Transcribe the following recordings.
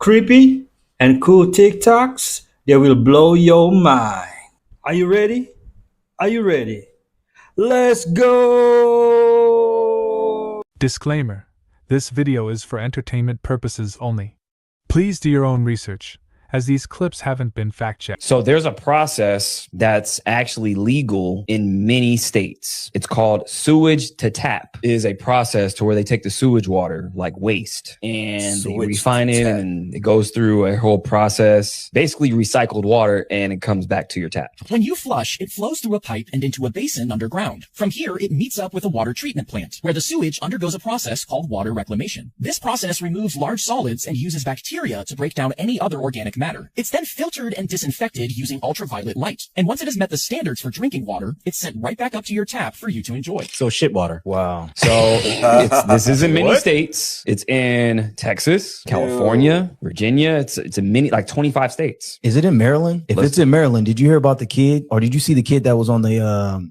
creepy and cool TikToks that will blow your mind. Are you ready? Are you ready? Let's go! Disclaimer: this video is for entertainment purposes only. Please do your own research, as these clips haven't been fact-checked. So there's a process that's actually legal in many states. It's called sewage to tap. It is a process to where they take the sewage water, like waste, and they refine it, and it goes through a whole process, basically recycled water, and it comes back to your tap. When you flush, it flows through a pipe and into a basin underground. From here, it meets up with a water treatment plant, where the sewage undergoes a process called water reclamation. This process removes large solids and uses bacteria to break down any other organic matter. It's then filtered and disinfected using ultraviolet light. And once it has met the standards for drinking water, it's sent right back up to your tap for you to enjoy. So shit water. Wow. So this is in many states. It's in Texas, California, Virginia. It's in many, like 25 states. Is it in Maryland? If it's in Maryland, did you hear about the kid, or did you see the kid that was on the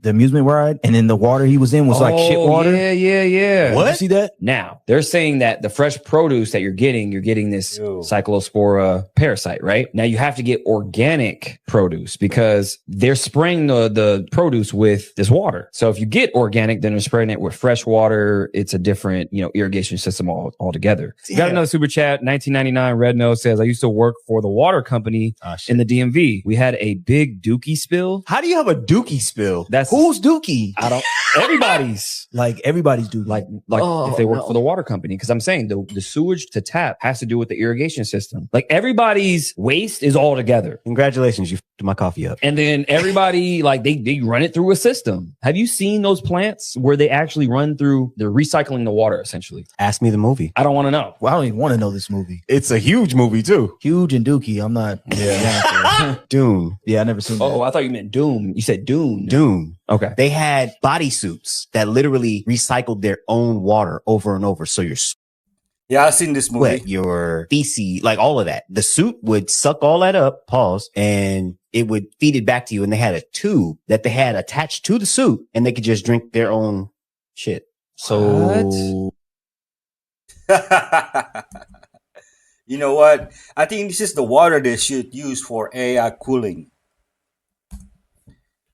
amusement ride, and then the water he was in was like shit water? Yeah. What? Did you see that? Now, they're saying that the fresh produce that you're getting this Cyclospora parasite, right? Now you have to get organic produce because they're spraying the produce with this water. So if you get organic, then they're spraying it with fresh water. It's a different, irrigation system altogether. Yeah. Got another super chat. 1999 Red Nose says, I used to work for the water company in the DMV. We had a big dookie spill. How do you have a dookie spill? That's who's dookie? Everybody's. Like everybody's dookie. Like if they work for the water company. Because I'm saying the sewage to tap has to do with the irrigation system. Like everybody's waste is all together. Congratulations, you f***ed my coffee up. And then everybody, like they run it through a system. Have you seen those plants where they actually they're recycling the water essentially? Ask me the movie. I don't want to know. Well, I don't even want to know this movie. It's a huge movie too. Huge and dookie. I'm not. Yeah. Dune. Yeah, I never seen that. Oh, I thought you meant Doom. You said Dune. Dune. Okay. They had bodysuits that literally recycled their own water over and over. So your Yeah, I've seen this movie. sweat, your feces, like all of that. The suit would suck all that up, and it would feed it back to you. And they had a tube that they had attached to the suit, and they could just drink their own shit. So You know what? I think this is the water they should use for AI cooling.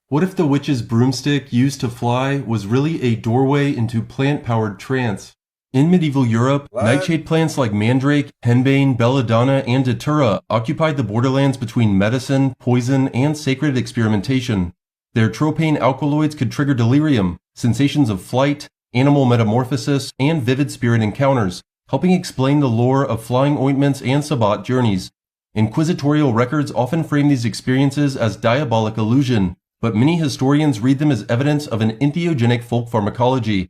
What if the witch's broomstick used to fly was really a doorway into plant-powered trance? In medieval Europe, nightshade plants like mandrake, henbane, belladonna, and datura occupied the borderlands between medicine, poison, and sacred experimentation. Their tropane alkaloids could trigger delirium, sensations of flight, animal metamorphosis, and vivid spirit encounters, helping explain the lore of flying ointments and sabbat journeys. Inquisitorial records often frame these experiences as diabolic illusion, but many historians read them as evidence of an entheogenic folk pharmacology.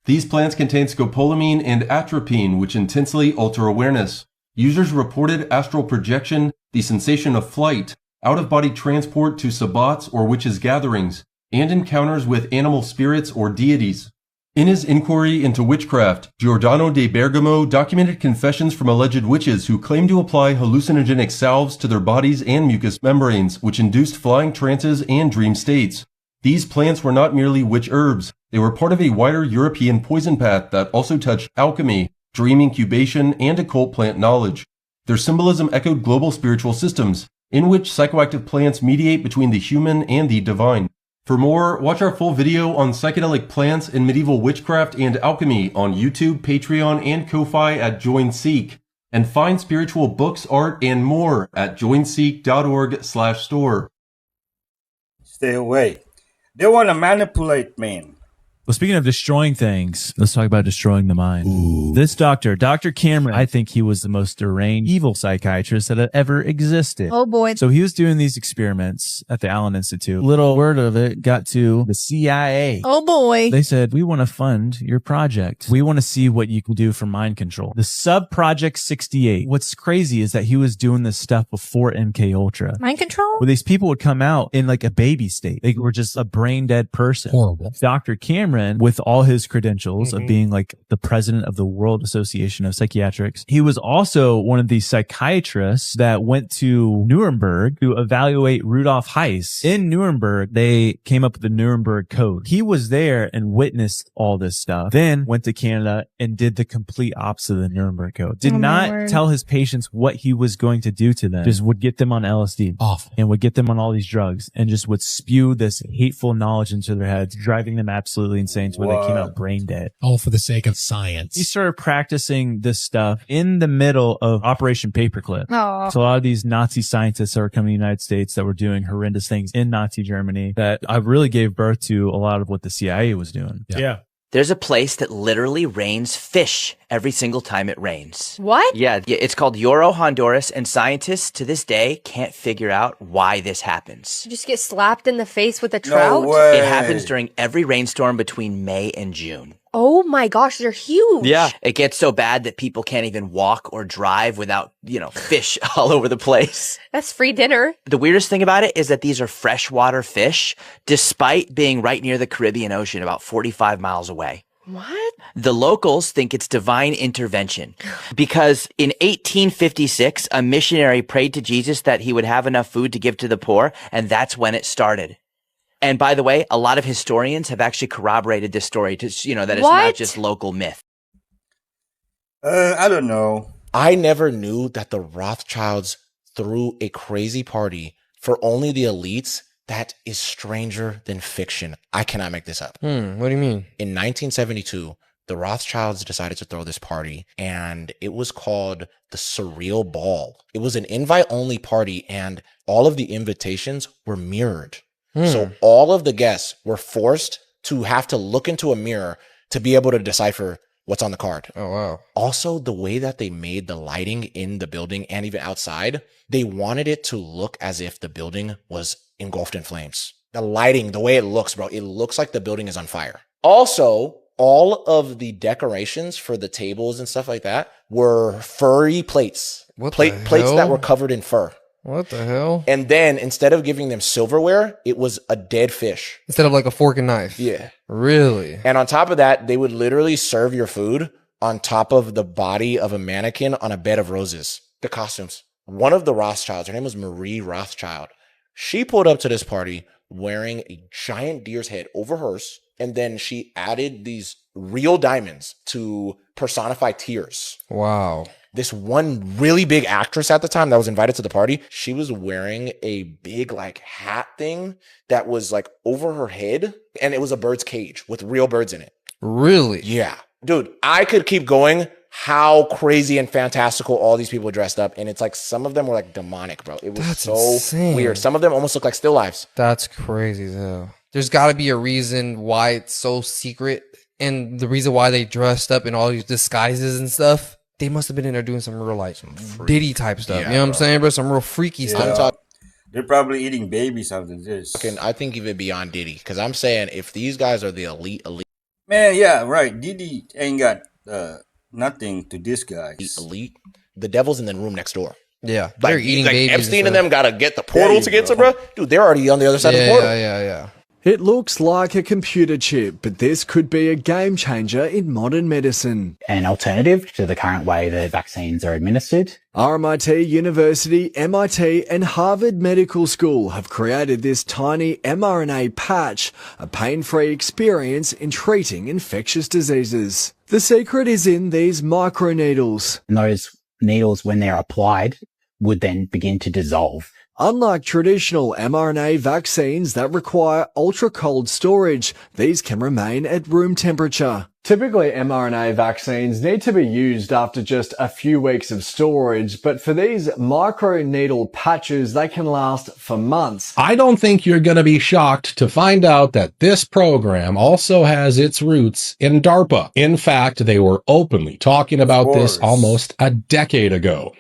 These plants contain scopolamine and atropine, which intensely alter awareness. Users reported astral projection, the sensation of flight, out-of-body transport to sabbats or witches' gatherings, and encounters with animal spirits or deities. In his inquiry into witchcraft, Giordano de Bergamo documented confessions from alleged witches who claimed to apply hallucinogenic salves to their bodies and mucous membranes, which induced flying trances and dream states. These plants were not merely witch herbs. They were part of a wider European poison path that also touched alchemy, dream incubation, and occult plant knowledge. Their symbolism echoed global spiritual systems, in which psychoactive plants mediate between the human and the divine. For more, watch our full video on psychedelic plants in medieval witchcraft and alchemy on YouTube, Patreon, and Ko-Fi at JoinSeek. And find spiritual books, art, and more at joinseek.org/store. Stay away. They want to manipulate man. Well, speaking of destroying things, let's talk about destroying the mind. Ooh. This Dr. Cameron, I think he was the most deranged, evil psychiatrist that ever existed. Oh, boy. So he was doing these experiments at the Allen Institute. Little word of it got to the CIA. Oh, boy. They said, we want to fund your project. We want to see what you can do for mind control. The Sub-Project 68. What's crazy is that he was doing this stuff before MK Ultra. Mind control? Where these people would come out in like a baby state. They were just a brain dead person. Horrible. Dr. Cameron German with all his credentials of being like the president of the World Association of Psychiatrics. He was also one of the psychiatrists that went to Nuremberg to evaluate Rudolf Heiss. In Nuremberg, they came up with the Nuremberg Code. He was there and witnessed all this stuff, then went to Canada and did the complete opposite of the Nuremberg Code. Did not tell his patients what he was going to do to them. Just would get them on LSD. Awful. And would get them on all these drugs and just would spew this hateful knowledge into their heads, driving them absolutely insane to where they came out brain dead. All for the sake of science. He started practicing this stuff in the middle of Operation Paperclip. Aw. So a lot of these Nazi scientists that were coming to the United States that were doing horrendous things in Nazi Germany that I really gave birth to a lot of what the CIA was doing. Yeah. There's a place that literally rains fish every single time it rains. What? Yeah, it's called Yoro, Honduras, and scientists to this day can't figure out why this happens. You just get slapped in the face with a trout? It happens during every rainstorm between May and June. Oh my gosh, they're huge. Yeah. It gets so bad that people can't even walk or drive without, fish all over the place. That's free dinner. The weirdest thing about it is that these are freshwater fish, despite being right near the Caribbean Ocean, about 45 miles away. What? The locals think it's divine intervention because in 1856, a missionary prayed to Jesus that he would have enough food to give to the poor, and that's when it started. And by the way, a lot of historians have actually corroborated this story to, that it's not just local myth. I don't know. I never knew that the Rothschilds threw a crazy party for only the elites. That is stranger than fiction. I cannot make this up. What do you mean? In 1972, the Rothschilds decided to throw this party, and it was called the Surreal Ball. It was an invite-only party, and all of the invitations were mirrored. So all of the guests were forced to have to look into a mirror to be able to decipher what's on the card. Oh, wow. Also, the way that they made the lighting in the building and even outside, they wanted it to look as if the building was engulfed in flames. The lighting, the way it looks, bro, it looks like the building is on fire. Also, all of the decorations for the tables and stuff like that were furry plates. Plates that were covered in fur. What the hell? And then instead of giving them silverware, it was a dead fish. Instead of like a fork and knife? Yeah. Really? And on top of that, they would literally serve your food on top of the body of a mannequin on a bed of roses. The costumes. One of the Rothschilds, her name was Marie Rothschild. She pulled up to this party wearing a giant deer's head over hers. And then she added these real diamonds to personify tears. Wow. This one really big actress at the time that was invited to the party, she was wearing a big hat thing that was over her head, and it was a bird's cage with real birds in it. Really? Yeah. Dude, I could keep going how crazy and fantastical all these people dressed up, and it's some of them were demonic, bro. It was insane. Weird. Some of them almost look like still lives. That's crazy though. There's got to be a reason why it's so secret, and the reason why they dressed up in all these disguises and stuff. They must have been in there doing some real Diddy type stuff. Yeah, you know what I'm saying, bro? Some real freaky stuff. They're probably eating babies after this. I think even beyond Diddy, because I'm saying if these guys are the elite. Man, yeah, right. Diddy ain't got nothing to this guy. Elite. The devil's in the room next door. Yeah, they're eating babies. Epstein and them gotta get the portal to get to, bro. Dude, they're already on the other side of the portal. Yeah. It looks like a computer chip, but this could be a game changer in modern medicine. An alternative to the current way that vaccines are administered. RMIT University, MIT, and Harvard Medical School have created this tiny mRNA patch, a pain-free experience in treating infectious diseases. The secret is in these microneedles. And those needles, when they're applied, would then begin to dissolve. Unlike traditional mRNA vaccines that require ultra-cold storage, these can remain at room temperature. Typically, mRNA vaccines need to be used after just a few weeks of storage, but for these microneedle patches, they can last for months. I don't think you're going to be shocked to find out that this program also has its roots in DARPA. In fact, they were openly talking about this almost a decade ago.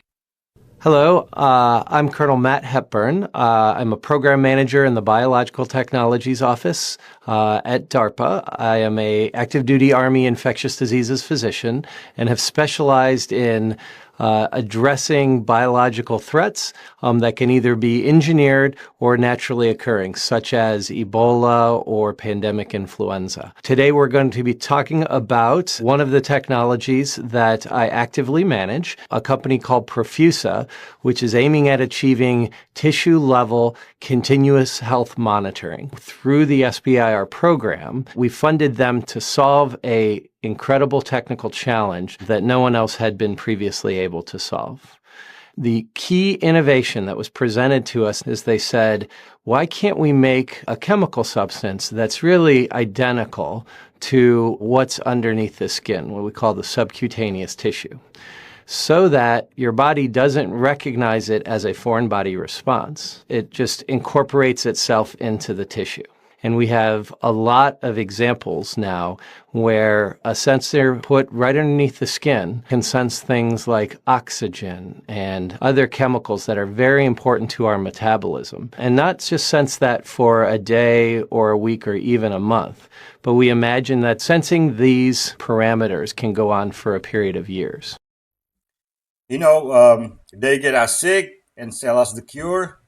Hello, I'm Colonel Matt Hepburn. I'm a program manager in the Biological Technologies Office at DARPA. I am a active duty Army infectious diseases physician and have specialized in addressing biological threats that can either be engineered or naturally occurring, such as Ebola or pandemic influenza. Today, we're going to be talking about one of the technologies that I actively manage, a company called Profusa, which is aiming at achieving tissue-level continuous health monitoring. Through the SBIR program, we funded them to solve a incredible technical challenge that no one else had been previously able to solve. The key innovation that was presented to us is they said, why can't we make a chemical substance that's really identical to what's underneath the skin, what we call the subcutaneous tissue, so that your body doesn't recognize it as a foreign body response. It just incorporates itself into the tissue. And we have a lot of examples now where a sensor put right underneath the skin can sense things like oxygen and other chemicals that are very important to our metabolism. And not just sense that for a day or a week or even a month, but we imagine that sensing these parameters can go on for a period of years. You know, they get us sick and sell us the cure.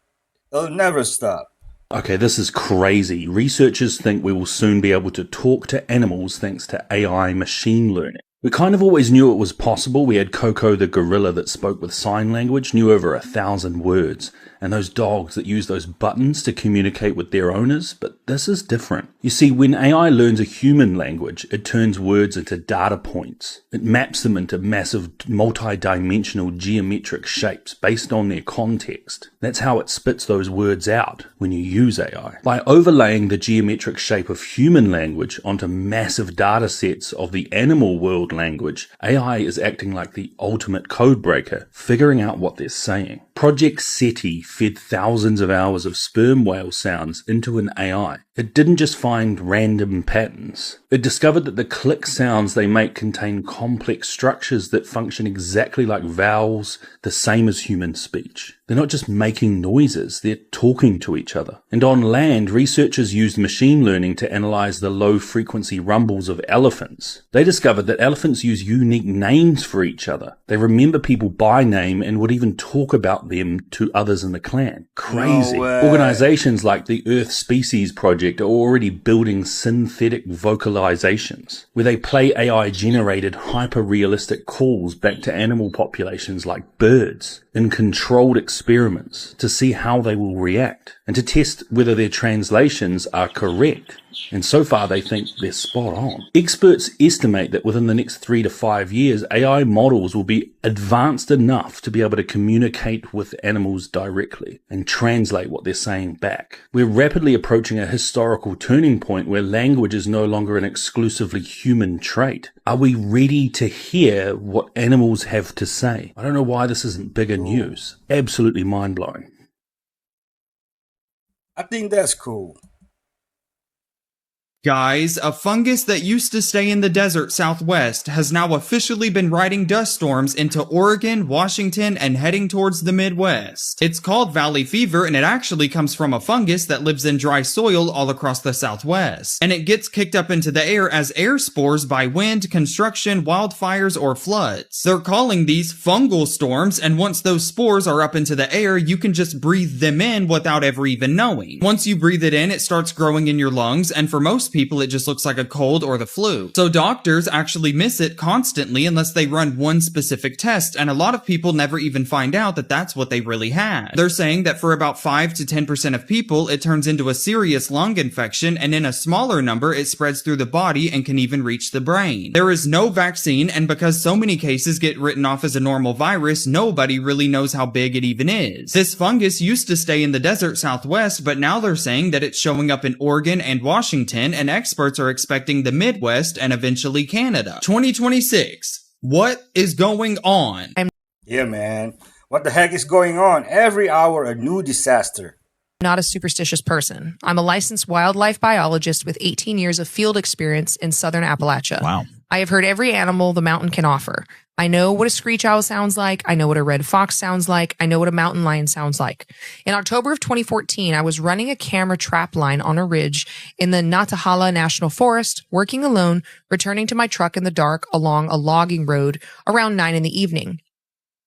They'll never stop. Okay, this is crazy. Researchers think we will soon be able to talk to animals thanks to AI machine learning. We kind of always knew it was possible. We had Coco the gorilla that spoke with sign language, knew over 1,000 words, and those dogs that use those buttons to communicate with their owners, but this is different. You see, when AI learns a human language, it turns words into data points. It maps them into massive multi-dimensional geometric shapes based on their context. That's how it spits those words out when you use AI. By overlaying the geometric shape of human language onto massive data sets of the animal world language, AI is acting like the ultimate code breaker, figuring out what they're saying. Project SETI fed thousands of hours of sperm whale sounds into an AI. It didn't just find random patterns. It discovered that the click sounds they make contain complex structures that function exactly like vowels, the same as human speech. They're not just making noises, they're talking to each other. And on land, researchers used machine learning to analyze the low-frequency rumbles of elephants. They discovered that elephants use unique names for each other. They remember people by name and would even talk about them to others in the clan. Crazy. No way. Organizations like the Earth Species Project are already building synthetic vocalizations, where they play AI-generated hyper-realistic calls back to animal populations like birds in controlled experiments to see how they will react and to test whether their translations are correct. And so far they think they're spot on. Experts estimate that within the next 3 to 5 years, AI models will be advanced enough to be able to communicate with animals directly and translate what they're saying back. We're rapidly approaching a historical turning point where language is no longer an exclusively human trait. Are we ready to hear what animals have to say? I don't know why this isn't bigger news. Absolutely mind-blowing. I think that's cool. Guys, a fungus that used to stay in the desert southwest has now officially been riding dust storms into Oregon, Washington, and heading towards the Midwest. It's called valley fever, and it actually comes from a fungus that lives in dry soil all across the southwest. And it gets kicked up into the air as air spores by wind, construction, wildfires, or floods. They're calling these fungal storms, and once those spores are up into the air, you can just breathe them in without ever even knowing. Once you breathe it in, it starts growing in your lungs, and for most people it just looks like a cold or the flu. So doctors actually miss it constantly unless they run one specific test, and a lot of people never even find out that that's what they really had. They're saying that for about 5 to 10% of people it turns into a serious lung infection, and in a smaller number it spreads through the body and can even reach the brain. There is no vaccine, and because so many cases get written off as a normal virus, nobody really knows how big it even is. This fungus used to stay in the desert southwest, but now they're saying that it's showing up in Oregon and Washington, and experts are expecting the Midwest and eventually Canada. 2026. What is going on? Yeah, man. What the heck is going on? Every hour, a new disaster. Not a superstitious person. I'm a licensed wildlife biologist with 18 years of field experience in southern Appalachia. Wow. I have heard every animal the mountain can offer. I know what a screech owl sounds like. I know what a red fox sounds like. I know what a mountain lion sounds like. In October of 2014, I was running a camera trap line on a ridge in the Nantahala National Forest, working alone, returning to my truck in the dark along a logging road around 9 in the evening.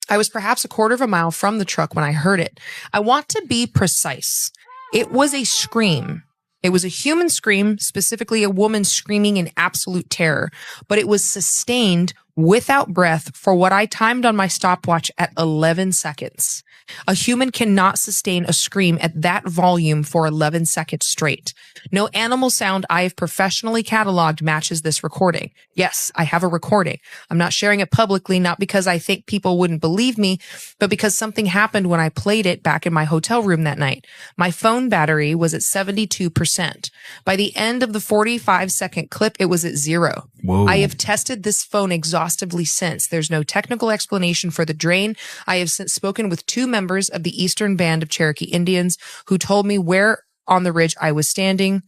I was perhaps a quarter of a mile from the truck when I heard it. I want to be precise. It was a scream. It was a human scream, specifically a woman screaming in absolute terror, but it was sustained without breath for what I timed on my stopwatch at 11 seconds. A human cannot sustain a scream at that volume for 11 seconds straight. No animal sound I have professionally cataloged matches this recording. Yes, I have a recording. I'm not sharing it publicly, not because I think people wouldn't believe me, but because something happened when I played it back in my hotel room that night. My phone battery was at 72%. By the end of the 45-second clip, it was at 0. Whoa. I have tested this phone exhaustively since. There's no technical explanation for the drain. I have since spoken with 2 members of the Eastern Band of Cherokee Indians who told me where on the ridge I was standing,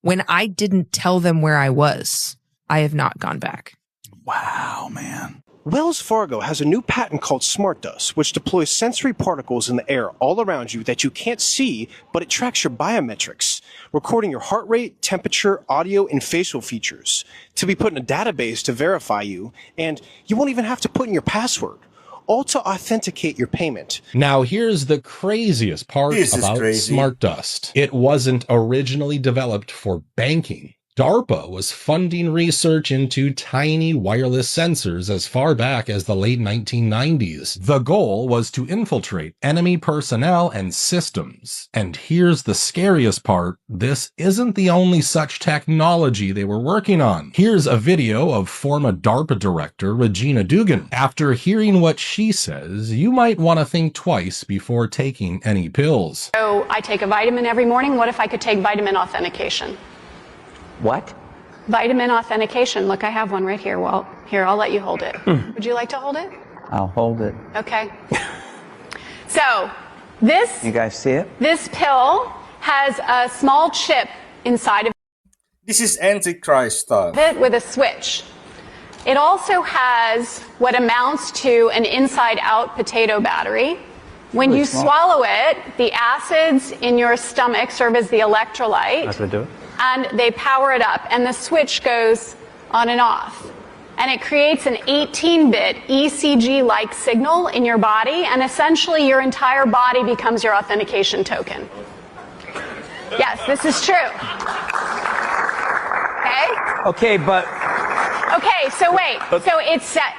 when I didn't tell them where I was. I have not gone back. Wow, man. Wells Fargo has a new patent called Smart Dust, which deploys sensory particles in the air all around you that you can't see, but it tracks your biometrics, recording your heart rate, temperature, audio, and facial features to be put in a database to verify you, and you won't even have to put in your password, all to authenticate your payment. Now, here's the craziest part about Smart Dust. It wasn't originally developed for banking. DARPA was funding research into tiny wireless sensors as far back as the late 1990s. The goal was to infiltrate enemy personnel and systems. And here's the scariest part. This isn't the only such technology they were working on. Here's a video of former DARPA director Regina Dugan. After hearing what she says, you might want to think twice before taking any pills. So I take a vitamin every morning. What if I could take vitamin authentication? What? Vitamin authentication. Look, I have one right here. Well, here, I'll let you hold it. Would you like to hold it? I'll hold it. Okay. So, this... You guys see it? This pill has a small chip inside of This is Antichrist stuff. it with a switch. It also has what amounts to an inside-out potato battery. When Really you small. swallow it, the acids in your stomach serve as the electrolyte. That's what I do it. And they power it up, and the switch goes on and off. And it creates an 18-bit ECG-like signal in your body, and essentially your entire body becomes your authentication token. Yes, this is true. Okay? Okay, but Okay, so wait. So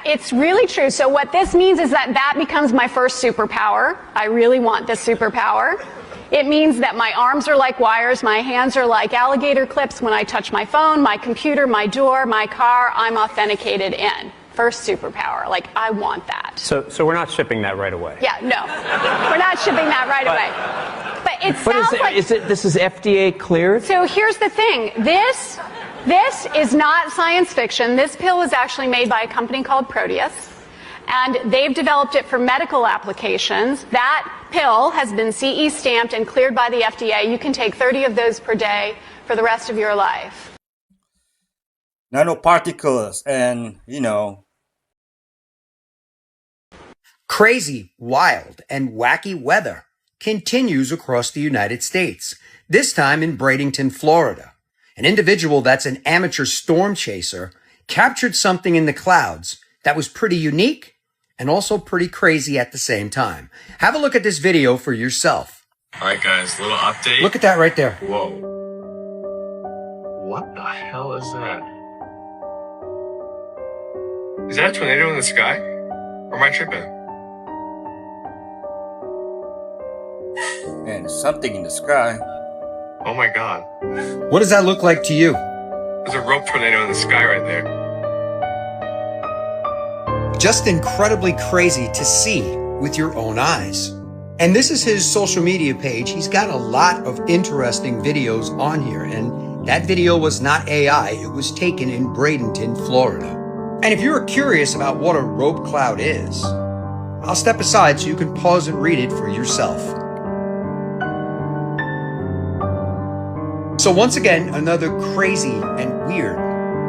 it's really true. So what this means is that becomes my first superpower. I really want this superpower. It means that my arms are like wires, my hands are like alligator clips. When I touch my phone, my computer, my door, my car, I'm authenticated in. First superpower. Like, I want that. so we're not shipping that right away. Yeah, no. We're not shipping that right away. But it sounds like... This is FDA cleared? So here's the thing. This is not science fiction. This pill was actually made by a company called Proteus. And they've developed it for medical applications. That pill has been CE stamped and cleared by the FDA. You can take 30 of those per day for the rest of your life. Nanoparticles and, Crazy, wild, and wacky weather continues across the United States, this time in Bradenton, Florida. An individual that's an amateur storm chaser captured something in the clouds that was pretty unique and also pretty crazy at the same time. Have a look at this video for yourself. All right, guys, little update. Look at that right there. Whoa. What the hell is that? Is that a tornado in the sky? Or am I tripping? and something in the sky. Oh my god. What does that look like to you? There's a rope tornado in the sky right there. Just incredibly crazy to see with your own eyes. And this is his social media page. He's got a lot of interesting videos on here, and that video was not AI. It was taken in Bradenton, Florida. And if you're curious about what a rope cloud is, I'll step aside so you can pause and read it for yourself. So once again, another crazy and weird,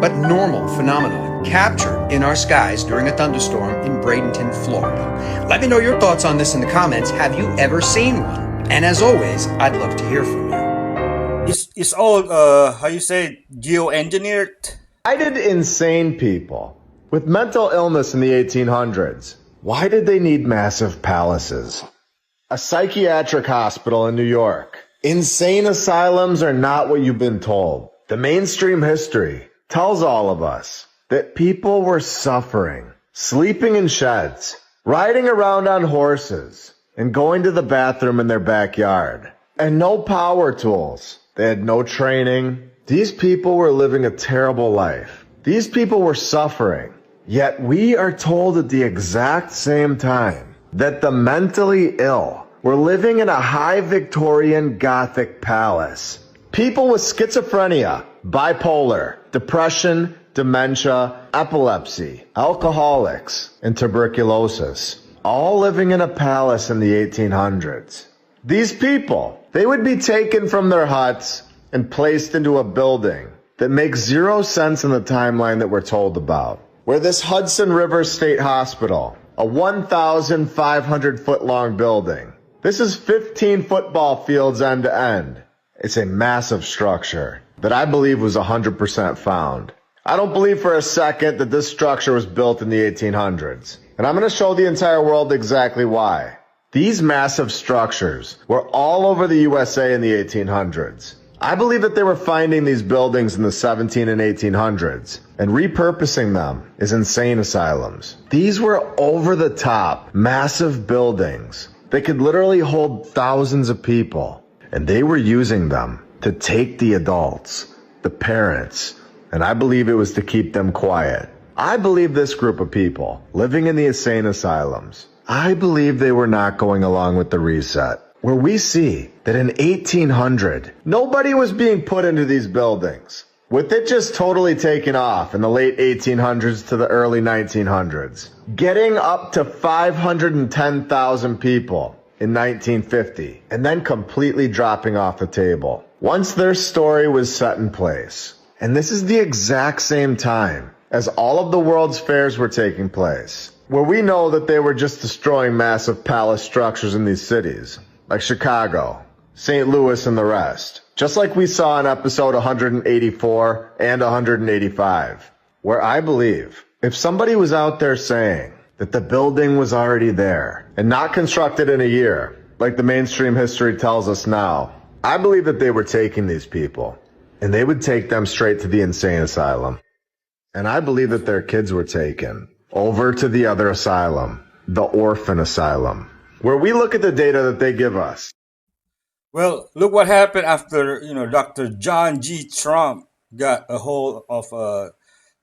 but normal phenomenon captured in our skies during a thunderstorm in Bradenton, Florida. Let me know your thoughts on this in the comments. Have you ever seen one? And as always, I'd love to hear from you. It's all, how you say, geoengineered? United Insane People, With mental illness in the 1800s, why did they need massive palaces? A psychiatric hospital in New York. Insane asylums are not what you've been told. The mainstream history tells all of us that people were suffering, sleeping in sheds, riding around on horses, and going to the bathroom in their backyard. And no power tools. They had no training. These people were living a terrible life. These people were suffering. Yet we are told at the exact same time that the mentally ill were living in a high Victorian Gothic palace. People with schizophrenia, bipolar, depression, dementia, epilepsy, alcoholics, and tuberculosis, all living in a palace in the 1800s. These people, they would be taken from their huts and placed into a building that makes zero sense in the timeline that we're told about. Where this Hudson River State Hospital, a 1,500 foot long building, this is 15 football fields end to end. It's a massive structure that I believe was 100% found. I don't believe for a second that this structure was built in the 1800s. And I'm going to show the entire world exactly why. These massive structures were all over the USA in the 1800s. I believe that they were finding these buildings in the 17 and 1800s and repurposing them as insane asylums. These were over-the-top, massive buildings. They could literally hold thousands of people. And they were using them to take the adults, the parents, and I believe it was to keep them quiet. I believe this group of people living in the insane asylums, I believe they were not going along with the reset, where we see that in 1800, nobody was being put into these buildings. With it just totally taking off in the late 1800s to the early 1900s, getting up to 510,000 people in 1950, and then completely dropping off the table once their story was set in place. And this is the exact same time as all of the world's fairs were taking place, where we know that they were just destroying massive palace structures in these cities, like Chicago, St. Louis, and the rest. Just like we saw in episode 184 and 185, where I believe if somebody was out there saying that the building was already there and not constructed in a year, like the mainstream history tells us now, I believe that they were taking these people and they would take them straight to the insane asylum. And I believe that their kids were taken over to the other asylum, the orphan asylum, where we look at the data that they give us. Well, look what happened after, Dr. John G. Trump got a hold of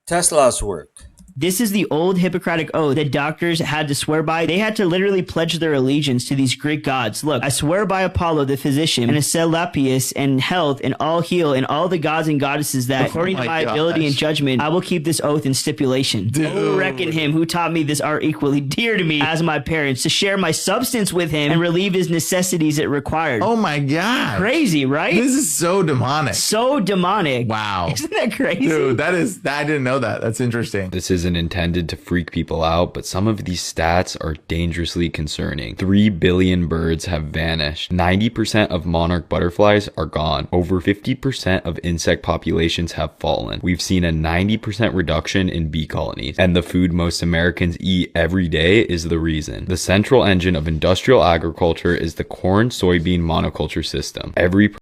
Tesla's work. This is the old Hippocratic oath that doctors had to swear by. They had to literally pledge their allegiance to these Greek gods. Look, I swear by Apollo, the physician, and Asclepius, and health, and all heal, and all the gods and goddesses that, according to my ability and judgment, I will keep this oath in stipulation. Oh, reckon him who taught me this art equally dear to me as my parents, to share my substance with him and relieve his necessities it required. Oh my God. Crazy, right? This is so demonic. So demonic. Wow. Isn't that crazy? Dude, I didn't know that. That's interesting. This isn't intended to freak people out, but some of these stats are dangerously concerning. 3 billion birds have vanished. 90% of monarch butterflies are gone. Over 50% of insect populations have fallen. We've seen a 90% reduction in bee colonies. And the food most Americans eat every day is the reason. The central engine of industrial agriculture is the corn soybean monoculture system. Every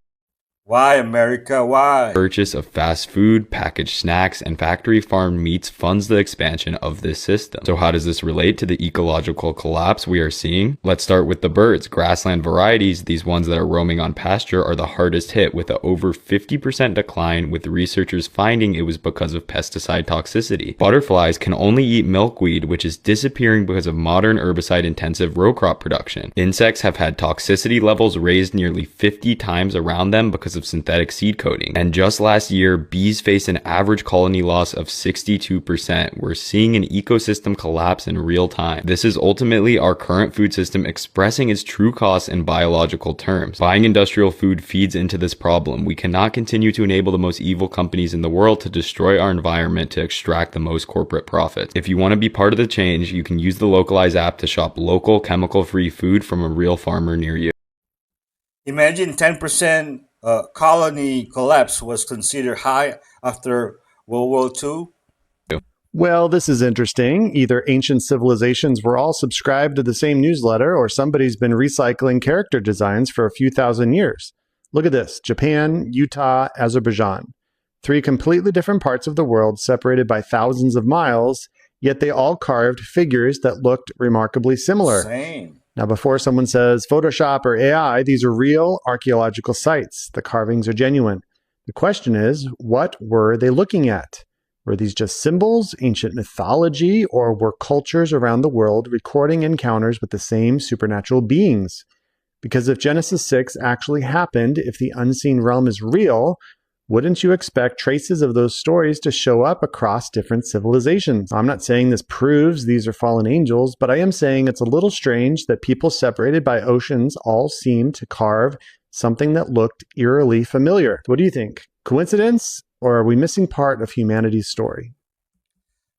Why, America? Why? purchase of fast food, packaged snacks, and factory farmed meats funds the expansion of this system. So how does this relate to the ecological collapse we are seeing? Let's start with the birds. Grassland varieties, these ones that are roaming on pasture, are the hardest hit, with an over 50% decline, with researchers finding it was because of pesticide toxicity. Butterflies can only eat milkweed, which is disappearing because of modern herbicide-intensive row crop production. Insects have had toxicity levels raised nearly 50 times around them because of synthetic seed coating. And just last year, bees faced an average colony loss of 62%. We're seeing an ecosystem collapse in real time. This is ultimately our current food system expressing its true costs in biological terms. Buying industrial food feeds into this problem. We cannot continue to enable the most evil companies in the world to destroy our environment to extract the most corporate profits. If you want to be part of the change, you can use the Localize app to shop local, chemical-free food from a real farmer near you. Imagine 10% colony collapse was considered high after World War II. Well, this is interesting. Either ancient civilizations were all subscribed to the same newsletter, or somebody's been recycling character designs for a few thousand years. Look at this: Japan, Utah, Azerbaijan. 3 completely different parts of the world separated by thousands of miles, yet they all carved figures that looked remarkably similar. Same. Now, before someone says Photoshop or AI, these are real archaeological sites. The carvings are genuine. The question is, what were they looking at? Were these just symbols, ancient mythology, or were cultures around the world recording encounters with the same supernatural beings? Because if Genesis 6 actually happened, if the unseen realm is real, wouldn't you expect traces of those stories to show up across different civilizations? I'm not saying this proves these are fallen angels, but I am saying it's a little strange that people separated by oceans all seem to carve something that looked eerily familiar. What do you think? Coincidence? Or are we missing part of humanity's story?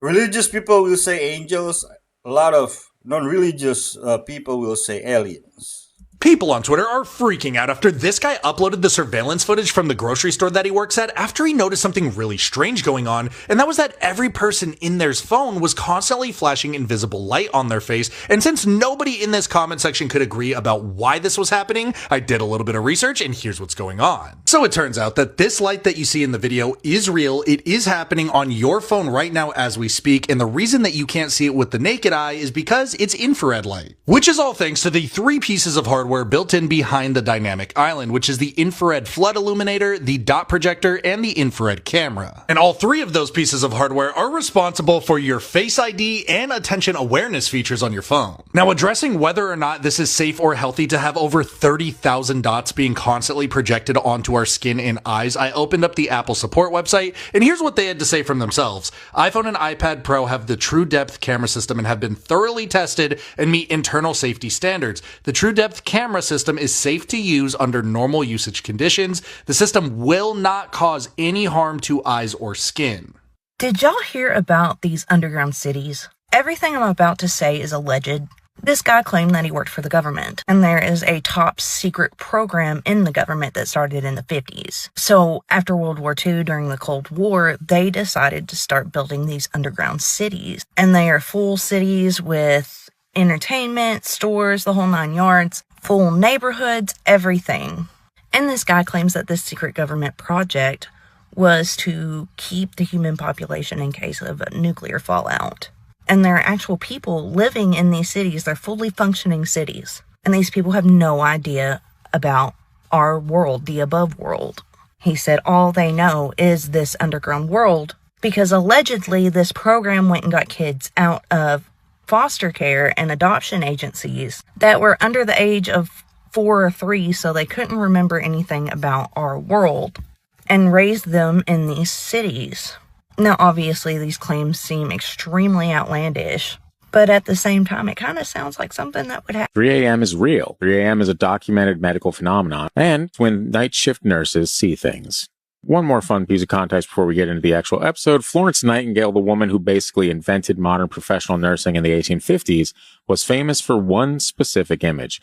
Religious people will say angels. A lot of non-religious people will say aliens. People on Twitter are freaking out after this guy uploaded the surveillance footage from the grocery store that he works at after he noticed something really strange going on, and that was that every person in their's phone was constantly flashing invisible light on their face. And since nobody in this comment section could agree about why this was happening, I did a little bit of research, and here's what's going on. So it turns out that this light that you see in the video is real. It is happening on your phone right now as we speak, and the reason that you can't see it with the naked eye is because it's infrared light, which is all thanks to the 3 pieces of hardware built in behind the dynamic island, which is the infrared flood illuminator, the dot projector, and the infrared camera. And all 3 of those pieces of hardware are responsible for your Face ID and attention awareness features on your phone. Now, addressing whether or not this is safe or healthy to have over 30,000 dots being constantly projected onto our skin and eyes, I opened up the Apple support website, and here's what they had to say from themselves. iPhone and iPad Pro have the True Depth camera system and have been thoroughly tested and meet internal safety standards. The True Depth camera system is safe to use under normal usage conditions. The system will not cause any harm to eyes or skin. Did y'all hear about these underground cities? Everything I'm about to say is alleged. This guy claimed that he worked for the government, and there is a top secret program in the government that started in the 50s. So after World War II, during the Cold War, they decided to start building these underground cities. And they are full cities with entertainment, stores, the whole 9 yards, full neighborhoods, everything. And this guy claims that this secret government project was to keep the human population in case of a nuclear fallout. And there are actual people living in these cities. They're fully functioning cities. And these people have no idea about our world, the above world. He said all they know is this underground world, because allegedly this program went and got kids out of foster care and adoption agencies that were under the age of 4 or 3, so they couldn't remember anything about our world, and raised them in these cities. Now, obviously, these claims seem extremely outlandish, but at the same time, it kind of sounds like something that would happen. 3 a.m. is real. 3 a.m. is a documented medical phenomenon, and when night shift nurses see things. One more fun piece of context before we get into the actual episode. Florence Nightingale, the woman who basically invented modern professional nursing in the 1850s, was famous for one specific image: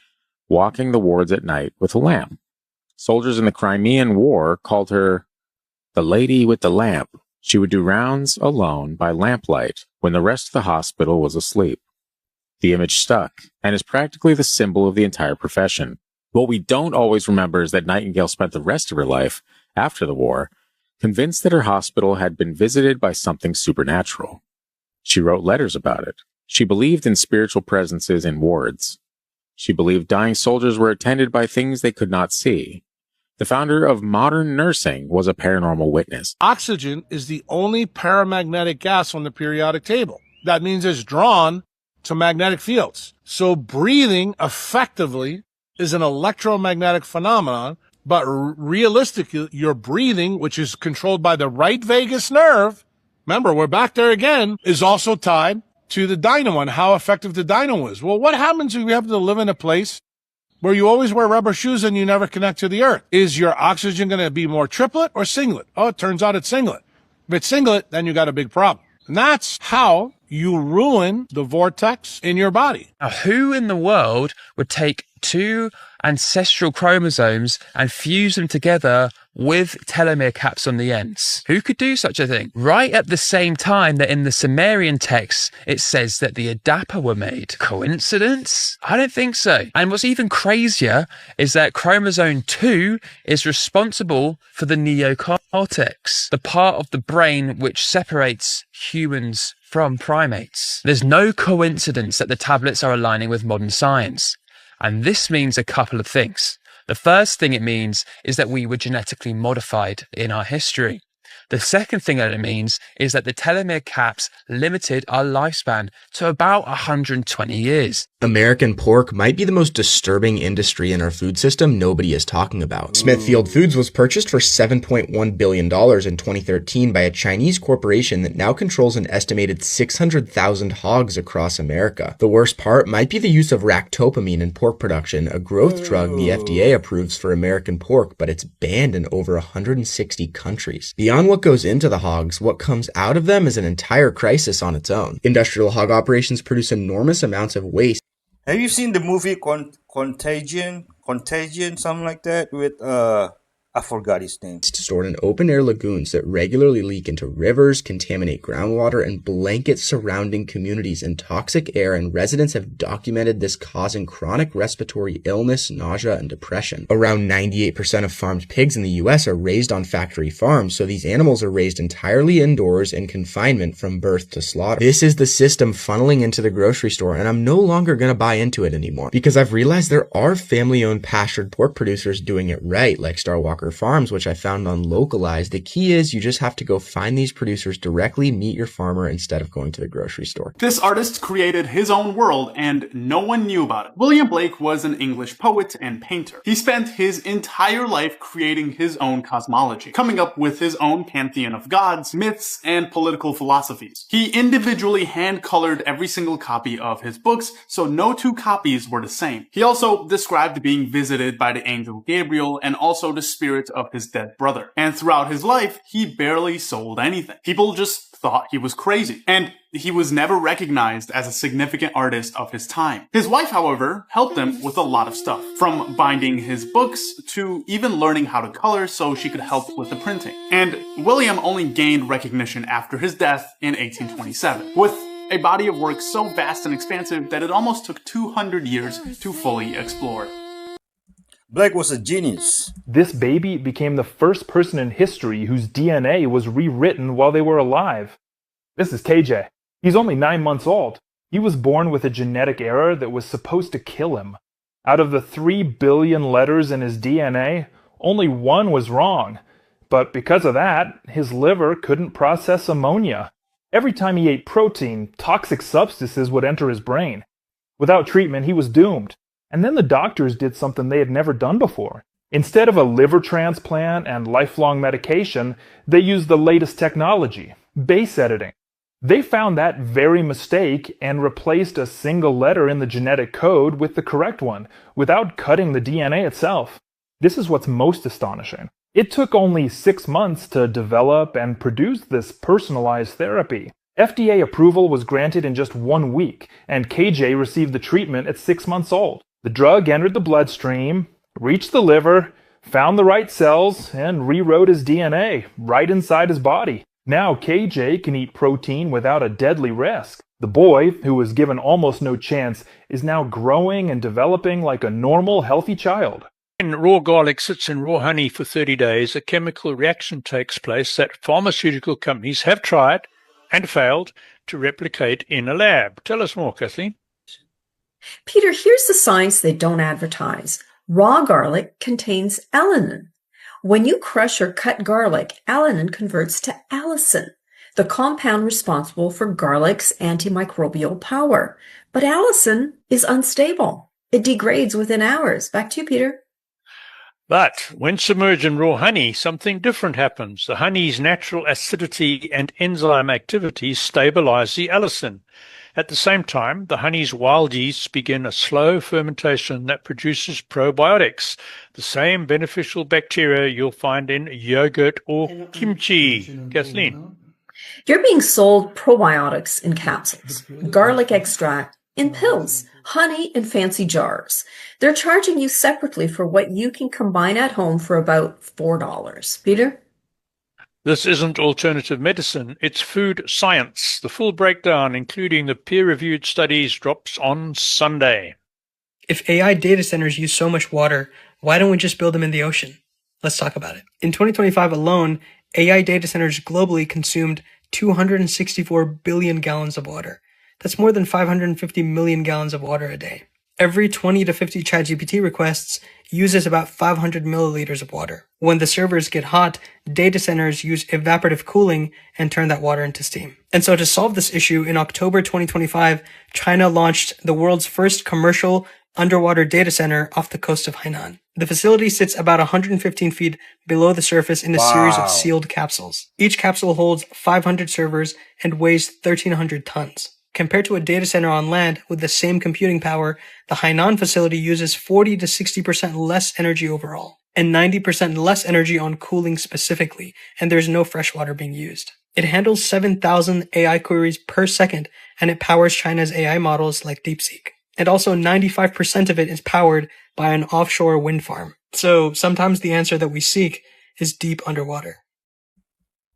walking the wards at night with a lamp. Soldiers in the Crimean War called her the Lady with the Lamp. She would do rounds alone by lamplight when the rest of the hospital was asleep. The image stuck and is practically the symbol of the entire profession. What we don't always remember is that Nightingale spent the rest of her life after the war, convinced that her hospital had been visited by something supernatural. She wrote letters about it. She believed in spiritual presences in wards. She believed dying soldiers were attended by things they could not see. The founder of modern nursing was a paranormal witness. Oxygen is the only paramagnetic gas on the periodic table. That means it's drawn to magnetic fields. So breathing effectively is an electromagnetic phenomenon. But realistically, your breathing, which is controlled by the right vagus nerve, remember, we're back there again, is also tied to the dynamo and how effective the dynamo is. Well, what happens if you happen to live in a place where you always wear rubber shoes and you never connect to the earth? Is your oxygen going to be more triplet or singlet? Oh, it turns out it's singlet. If it's singlet, then you got a big problem. And that's how you ruin the vortex in your body. Now, who in the world would take two ancestral chromosomes and fuse them together with telomere caps on the ends. Who could do such a thing? Right at the same time that in the Sumerian texts, it says that the Adapa were made. Coincidence? I don't think so. And what's even crazier is that chromosome 2 is responsible for the neocortex, the part of the brain which separates humans from primates. There's no coincidence that the tablets are aligning with modern science. And this means a couple of things. The first thing it means is that we were genetically modified in our history. The second thing that it means is that the telomere caps limited our lifespan to about 120 years. American pork might be the most disturbing industry in our food system nobody is talking about. Smithfield Foods was purchased for $7.1 billion in 2013 by a Chinese corporation that now controls an estimated 600,000 hogs across America. The worst part might be the use of ractopamine in pork production, a growth drug the FDA approves for American pork, but it's banned in over 160 countries. Beyond what goes into the hogs, what comes out of them is an entire crisis on its own. Industrial hog operations produce enormous amounts of waste. Have you seen the movie Contagion, something like that, with I forgot his name. Stored in open-air lagoons that regularly leak into rivers, contaminate groundwater, and blanket surrounding communities in toxic air, and residents have documented this causing chronic respiratory illness, nausea, and depression. Around 98% of farmed pigs in the US are raised on factory farms, so these animals are raised entirely indoors in confinement from birth to slaughter. This is the system funneling into the grocery store, and I'm no longer going to buy into it anymore, because I've realized there are family-owned pastured pork producers doing it right, like Star Walker Farms, which I found on Localized. The key is you just have to go find these producers directly, meet your farmer instead of going to the grocery store. This artist created his own world and no one knew about it. William Blake was an English poet and painter. He spent his entire life creating his own cosmology, coming up with his own pantheon of gods, myths, and political philosophies. He individually hand-colored every single copy of his books, so no two copies were the same. He also described being visited by the angel Gabriel and also the spirit of his dead brother. And throughout his life, he barely sold anything. People just thought he was crazy. And he was never recognized as a significant artist of his time. His wife, however, helped him with a lot of stuff, from binding his books to even learning how to color so she could help with the printing. And William only gained recognition after his death in 1827, with a body of work so vast and expansive that it almost took 200 years to fully explore. Blake was a genius. This baby became the first person in history whose DNA was rewritten while they were alive. This is KJ. He's only 9 months old. He was born with a genetic error that was supposed to kill him. Out of the 3 billion letters in his DNA, only 1 was wrong. But because of that, his liver couldn't process ammonia. Every time he ate protein, toxic substances would enter his brain. Without treatment, he was doomed. And then the doctors did something they had never done before. Instead of a liver transplant and lifelong medication, they used the latest technology, base editing. They found that very mistake and replaced a single letter in the genetic code with the correct one, without cutting the DNA itself. This is what's most astonishing. It took only 6 months to develop and produce this personalized therapy. FDA approval was granted in just 1 week, and KJ received the treatment at 6 months old. The drug entered the bloodstream, reached the liver, found the right cells, and rewrote his DNA right inside his body. Now KJ can eat protein without a deadly risk. The boy, who was given almost no chance, is now growing and developing like a normal, healthy child. When raw garlic sits in raw honey for 30 days, a chemical reaction takes place that pharmaceutical companies have tried and failed to replicate in a lab. Tell us more, Kathleen. Peter, here's the science they don't advertise. Raw garlic contains alanine. When you crush or cut garlic, alanine converts to allicin, the compound responsible for garlic's antimicrobial power. But allicin is unstable. It degrades within hours. Back to you, Peter. But when submerged in raw honey, something different happens. The honey's natural acidity and enzyme activity stabilize the allicin. At the same time, the honey's wild yeasts begin a slow fermentation that produces probiotics, the same beneficial bacteria you'll find in yogurt or kimchi. Kathleen. You're being sold probiotics in capsules, garlic extract in pills, honey in fancy jars. They're charging you separately for what you can combine at home for about $4. Peter? This isn't alternative medicine, it's food science. The full breakdown, including the peer-reviewed studies, drops on Sunday. If AI data centers use so much water, why don't we just build them in the ocean? Let's talk about it. In 2025 alone, AI data centers globally consumed 264 billion gallons of water. That's more than 550 million gallons of water a day. Every 20 to 50 ChatGPT requests uses about 500 milliliters of water. When the servers get hot, data centers use evaporative cooling and turn that water into steam. And so to solve this issue, in October 2025, China launched the world's first commercial underwater data center off the coast of Hainan. The facility sits about 115 feet below the surface in a series of sealed capsules. Each capsule holds 500 servers and weighs 1,300 tons. Compared to a data center on land with the same computing power, the Hainan facility uses 40 to 60% less energy overall, and 90% less energy on cooling specifically, and there's no fresh water being used. It handles 7,000 AI queries per second, and it powers China's AI models like DeepSeek. And also 95% of it is powered by an offshore wind farm. So sometimes the answer that we seek is deep underwater.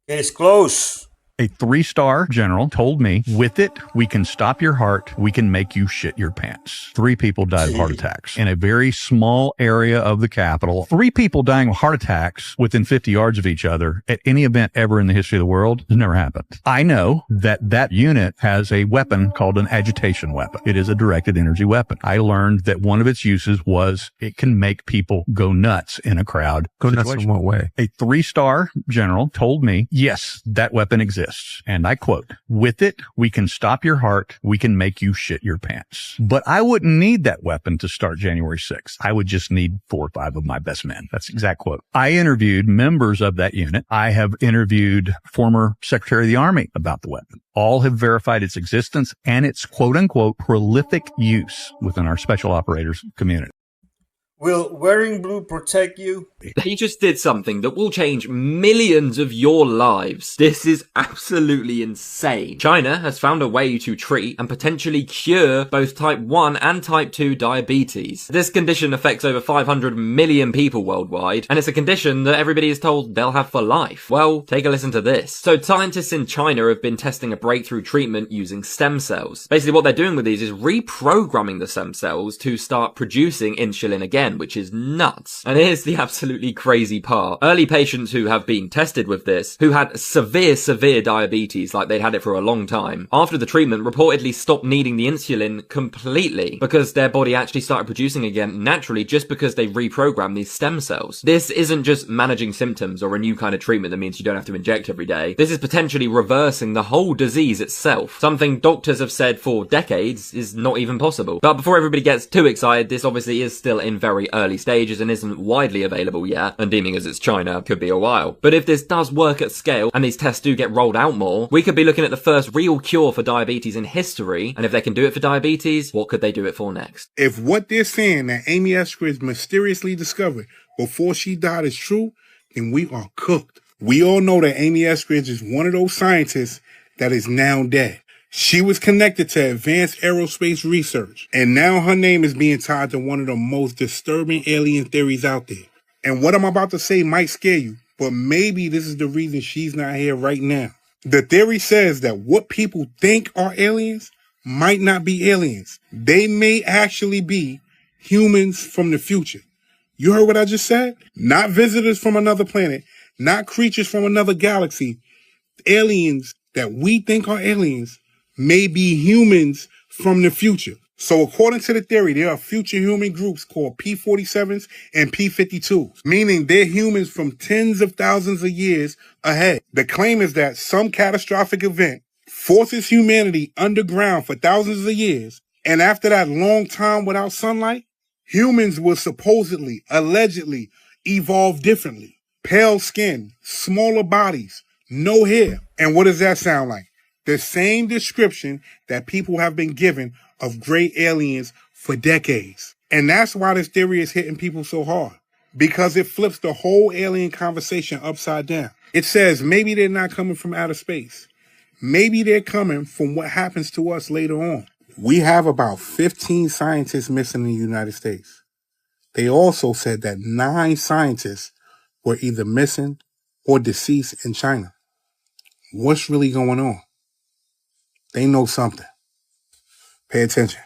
It's close. A 3-star general told me, with it, we can stop your heart. We can make you shit your pants. 3 people died of heart attacks in a very small area of the capital. 3 people dying of heart attacks within 50 yards of each other at any event ever in the history of the world has never happened. I know that unit has a weapon called an agitation weapon. It is a directed energy weapon. I learned that one of its uses was it can make people go nuts in a crowd. Go nuts in what way? A 3-star general told me, yes, that weapon exists. And I quote, with it, we can stop your heart. We can make you shit your pants. But I wouldn't need that weapon to start January 6th. I would just need 4 or 5 of my best men. That's the exact quote. I interviewed members of that unit. I have interviewed former Secretary of the Army about the weapon. All have verified its existence and its quote unquote prolific use within our special operators community. Will wearing blue protect you? He just did something that will change millions of your lives. This is absolutely insane. China has found a way to treat and potentially cure both type 1 and type 2 diabetes. This condition affects over 500 million people worldwide, and it's a condition that everybody is told they'll have for life. Well, take a listen to this. So scientists in China have been testing a breakthrough treatment using stem cells. Basically what they're doing with these is reprogramming the stem cells to start producing insulin again, which is nuts. And here's the absolutely crazy part. Early patients who have been tested with this, who had severe diabetes, like they'd had it for a long time, after the treatment reportedly stopped needing the insulin completely because their body actually started producing again naturally just because they reprogrammed these stem cells. This isn't just managing symptoms or a new kind of treatment that means you don't have to inject every day. This is potentially reversing the whole disease itself. Something doctors have said for decades is not even possible. But before everybody gets too excited, this obviously is still in very early stages and isn't widely available yet, and deeming as it's China could be a while. But if this does work at scale and these tests do get rolled out more, we could be looking at the first real cure for diabetes in history. And if they can do it for diabetes, what could they do it for next? If what they're saying that Amy Eskridge mysteriously discovered before she died is true, then we are cooked. We all know that Amy Eskridge is one of those scientists that is now dead. She was connected to advanced aerospace research, and now her name is being tied to one of the most disturbing alien theories out there. And what I'm about to say might scare you, but maybe this is the reason she's not here right now. The theory says that what people think are aliens might not be aliens. They may actually be humans from the future. You heard what I just said? Not visitors from another planet, not creatures from another galaxy. Aliens that we think are aliens may be humans from the future. So according to the theory, there are future human groups called P-47s and P-52s, meaning they're humans from tens of thousands of years ahead. The claim is that some catastrophic event forces humanity underground for thousands of years, and after that long time without sunlight, humans will supposedly, allegedly evolve differently. Pale skin, smaller bodies, no hair. And what does that sound like? The same description that people have been given of great aliens for decades. And that's why this theory is hitting people so hard, because it flips the whole alien conversation upside down. It says maybe they're not coming from outer space. Maybe they're coming from what happens to us later on. We have about 15 scientists missing in the United States. They also said that 9 scientists were either missing or deceased in China. What's really going on? They know something. Pay attention.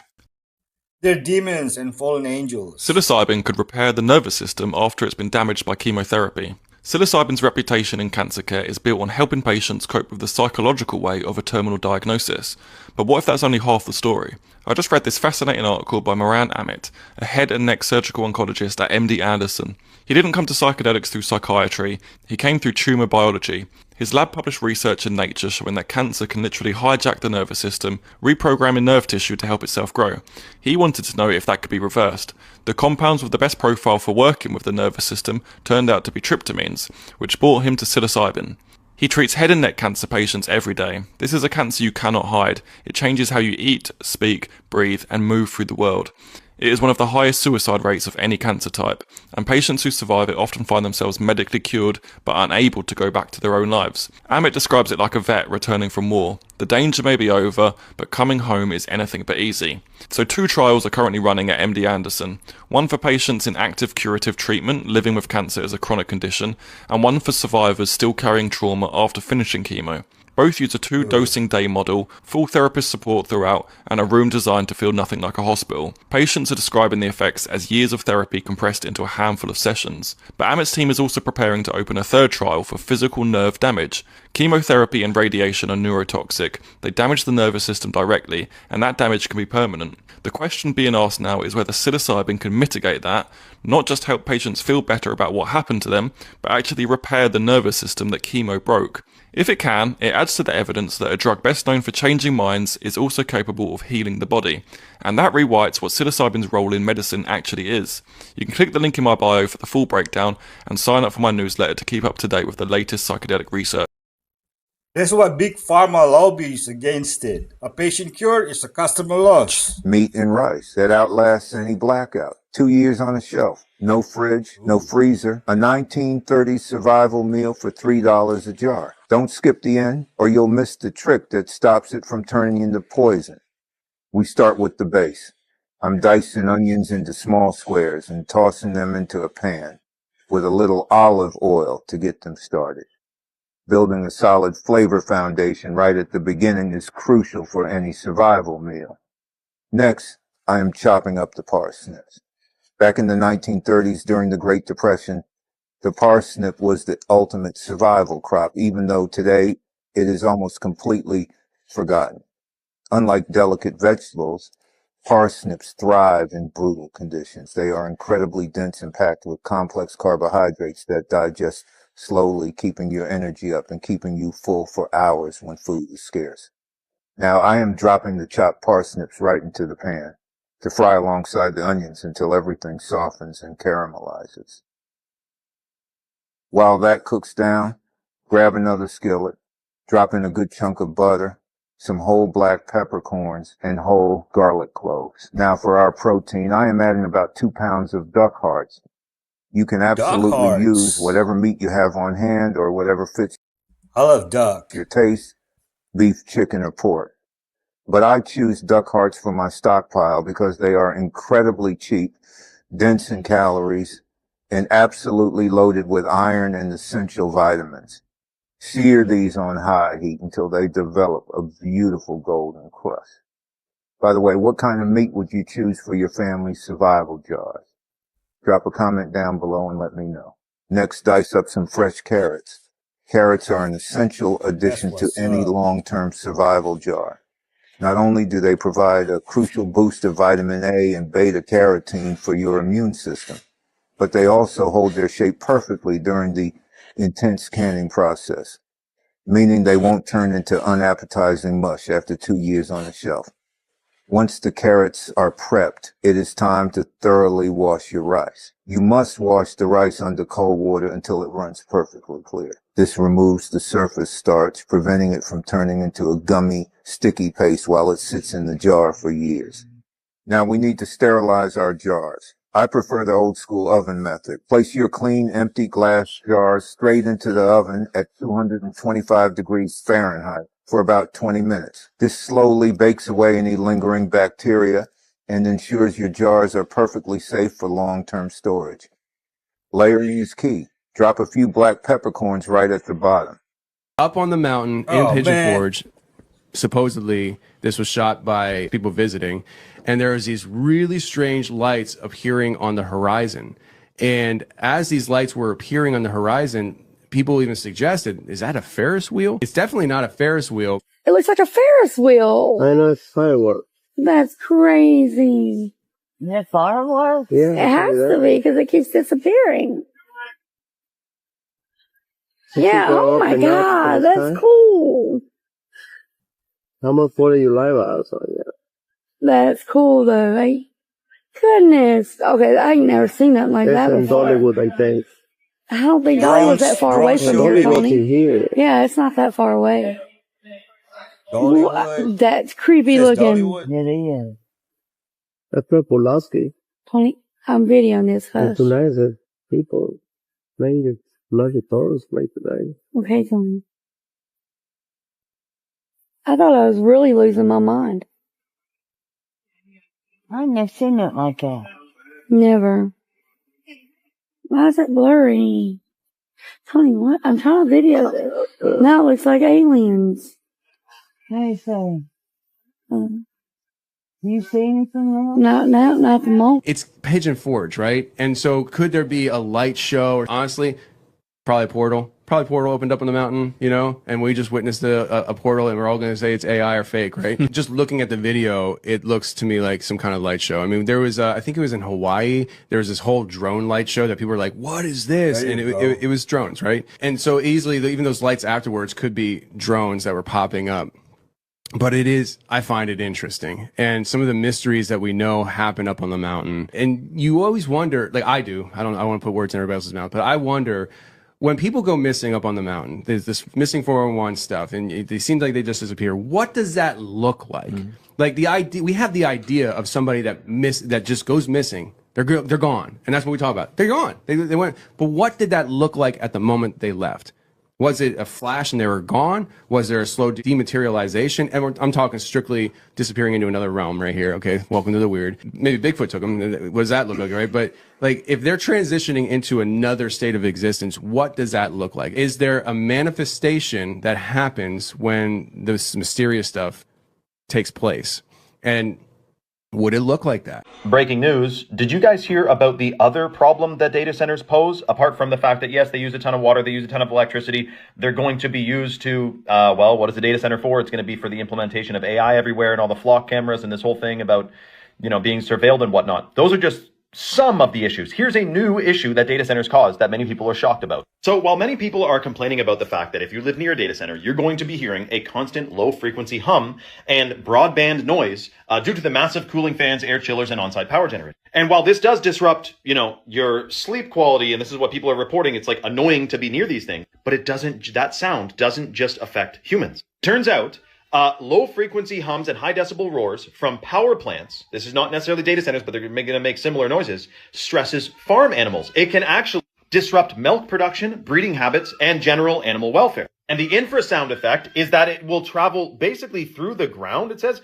They're demons and fallen angels. Psilocybin could repair the nervous system after it's been damaged by chemotherapy. Psilocybin's reputation in cancer care is built on helping patients cope with the psychological weight of a terminal diagnosis. But what if that's only half the story? I just read this fascinating article by Moran Amit, a head and neck surgical oncologist at MD Anderson. He didn't come to psychedelics through psychiatry, he came through tumour biology. His lab published research in Nature showing that cancer can literally hijack the nervous system, reprogramming nerve tissue to help itself grow. He wanted to know if that could be reversed. The compounds with the best profile for working with the nervous system turned out to be tryptamines, which brought him to psilocybin. He treats head and neck cancer patients every day. This is a cancer you cannot hide. It changes how you eat, speak, breathe, and move through the world. It is one of the highest suicide rates of any cancer type, and patients who survive it often find themselves medically cured but unable to go back to their own lives. Amit describes it like a vet returning from war. The danger may be over, but coming home is anything but easy. So 2 trials are currently running at MD Anderson, one for patients in active curative treatment living with cancer as a chronic condition, and one for survivors still carrying trauma after finishing chemo. Both use a 2 dosing day model, full therapist support throughout, and a room designed to feel nothing like a hospital. Patients are describing the effects as years of therapy compressed into a handful of sessions. But Amit's team is also preparing to open a 3rd trial for physical nerve damage. Chemotherapy and radiation are neurotoxic. They damage the nervous system directly, and that damage can be permanent. The question being asked now is whether psilocybin can mitigate that, not just help patients feel better about what happened to them, but actually repair the nervous system that chemo broke. If it can, it adds to the evidence that a drug best known for changing minds is also capable of healing the body, and that rewrites what psilocybin's role in medicine actually is. You can click the link in my bio for the full breakdown and sign up for my newsletter to keep up to date with the latest psychedelic research. That's why Big Pharma lobbies against it. A patient cure is a customer loss. Meat and rice that outlasts any blackout. 2 years on the shelf. No fridge, no freezer. A 1930s survival meal for $3 a jar. Don't skip the end or you'll miss the trick that stops it from turning into poison. We start with the base. I'm dicing onions into small squares and tossing them into a pan with a little olive oil to get them started. Building a solid flavor foundation right at the beginning is crucial for any survival meal. Next, I am chopping up the parsnips. Back in the 1930s, during the Great Depression, the parsnip was the ultimate survival crop, even though today it is almost completely forgotten. Unlike delicate vegetables, parsnips thrive in brutal conditions. They are incredibly dense and packed with complex carbohydrates that digest slowly, keeping your energy up and keeping you full for hours when food is scarce. Now I am dropping the chopped parsnips right into the pan to fry alongside the onions until everything softens and caramelizes. While that cooks down, grab another skillet, drop in a good chunk of butter, some whole black peppercorns, and whole garlic cloves. Now for our protein, I am adding about 2 pounds of duck hearts. You can absolutely use whatever meat you have on hand or whatever fits I love duck. your taste, beef, chicken, or pork. But I choose duck hearts for my stockpile because they are incredibly cheap, dense in calories, and absolutely loaded with iron and essential vitamins. Sear these on high heat until they develop a beautiful golden crust. By the way, what kind of meat would you choose for your family's survival jars? Drop a comment down below and let me know. Next, dice up some fresh carrots. Carrots are an essential addition to any long-term survival jar. Not only do they provide a crucial boost of vitamin A and beta-carotene for your immune system, but they also hold their shape perfectly during the intense canning process, meaning they won't turn into unappetizing mush after 2 years on the shelf. Once the carrots are prepped, it is time to thoroughly wash your rice. You must wash the rice under cold water until it runs perfectly clear. This removes the surface starch, preventing it from turning into a gummy, sticky paste while it sits in the jar for years. Now we need to sterilize our jars. I prefer the old school oven method. Place your clean, empty glass jars straight into the oven at 225 degrees Fahrenheit for about 20 minutes. This slowly bakes away any lingering bacteria and ensures your jars are perfectly safe for long-term storage. Layering is key. Drop a few black peppercorns right at the bottom. Up on the mountain in Pigeon Forge, supposedly this was shot by people visiting, and there was these really strange lights appearing on the horizon. And as these lights were appearing on the horizon, people even suggested, is that a Ferris wheel? It's definitely not a Ferris wheel. It looks like a Ferris wheel. I know, it's fireworks. That's crazy. Is it fireworks? Yeah. It has to be because it keeps disappearing. Yeah, oh my God, that's cool. How much for you live hours on that? That's cool though, eh? Goodness. Okay, I ain't never seen nothing like that That's in before. Dollywood, I think. I don't think Dollywood's that far away from here, Tony. Here. Yeah, it's not that far away. That's creepy looking. It is. That's for Pulaski. Tony, I'm videoing this, It's hush. nice that people playing the bloody tourist play today. Okay, Tony. I thought I was really losing my mind. I've never seen it like that. Never. Why is it blurry? Tony, what? I'm trying to video this. Now it looks like aliens. Hey, say, you see anything wrong? Not at the moment. It's Pigeon Forge, right? And so could there be a light show? Or honestly, probably a portal. Probably a portal opened up on the mountain, you know, and we just witnessed a portal and we're all going to say it's AI or fake, right? Just looking at the video, it looks to me like some kind of light show. I mean, there was, I think it was in Hawaii, there was this whole drone light show that people were like, what is this? And it was drones, right? And so easily, even those lights afterwards could be drones that were popping up. But it is, I find it interesting. And some of the mysteries that we know happen up on the mountain. And you always wonder, like I do, I want to put words in everybody else's mouth, but I wonder, when people go missing up on the mountain, there's this missing 411 stuff, and it seems like they just disappear. What does that look like? Like the idea, we have the idea of somebody that just goes missing. They're gone, and that's what we talk about. They're gone. They went. But what did that look like at the moment they left? Was it a flash and they were gone? Was there a slow dematerialization? And I'm talking strictly disappearing into another realm right here. Okay, welcome to the weird. Maybe Bigfoot took them. What does that look like, right? But like, if they're transitioning into another state of existence, what does that look like? Is there a manifestation that happens when this mysterious stuff takes place? And would it look like that? Breaking news. Did you guys hear about the other problem that data centers pose? Apart from the fact that, yes, they use a ton of water, they use a ton of electricity, they're going to be used to, well, what is the data center for? It's going to be for the implementation of AI everywhere and all the flock cameras and this whole thing about, you know, being surveilled and whatnot. Those are just some of the issues. Here's a new issue that data centers cause that many people are shocked about. So while many people are complaining about the fact that if you live near a data center, you're going to be hearing a constant low frequency hum and broadband noise due to the massive cooling fans, air chillers, and on-site power generators. And while this does disrupt, you know, your sleep quality, and this is what people are reporting, it's like annoying to be near these things, but it doesn't, that sound doesn't just affect humans. Turns out, low frequency hums and high decibel roars from power plants, this is not necessarily data centers, but they're going to make similar noises, stresses farm animals. It can actually disrupt milk production, breeding habits, and general animal welfare. And the infrasound effect is that it will travel basically through the ground. It says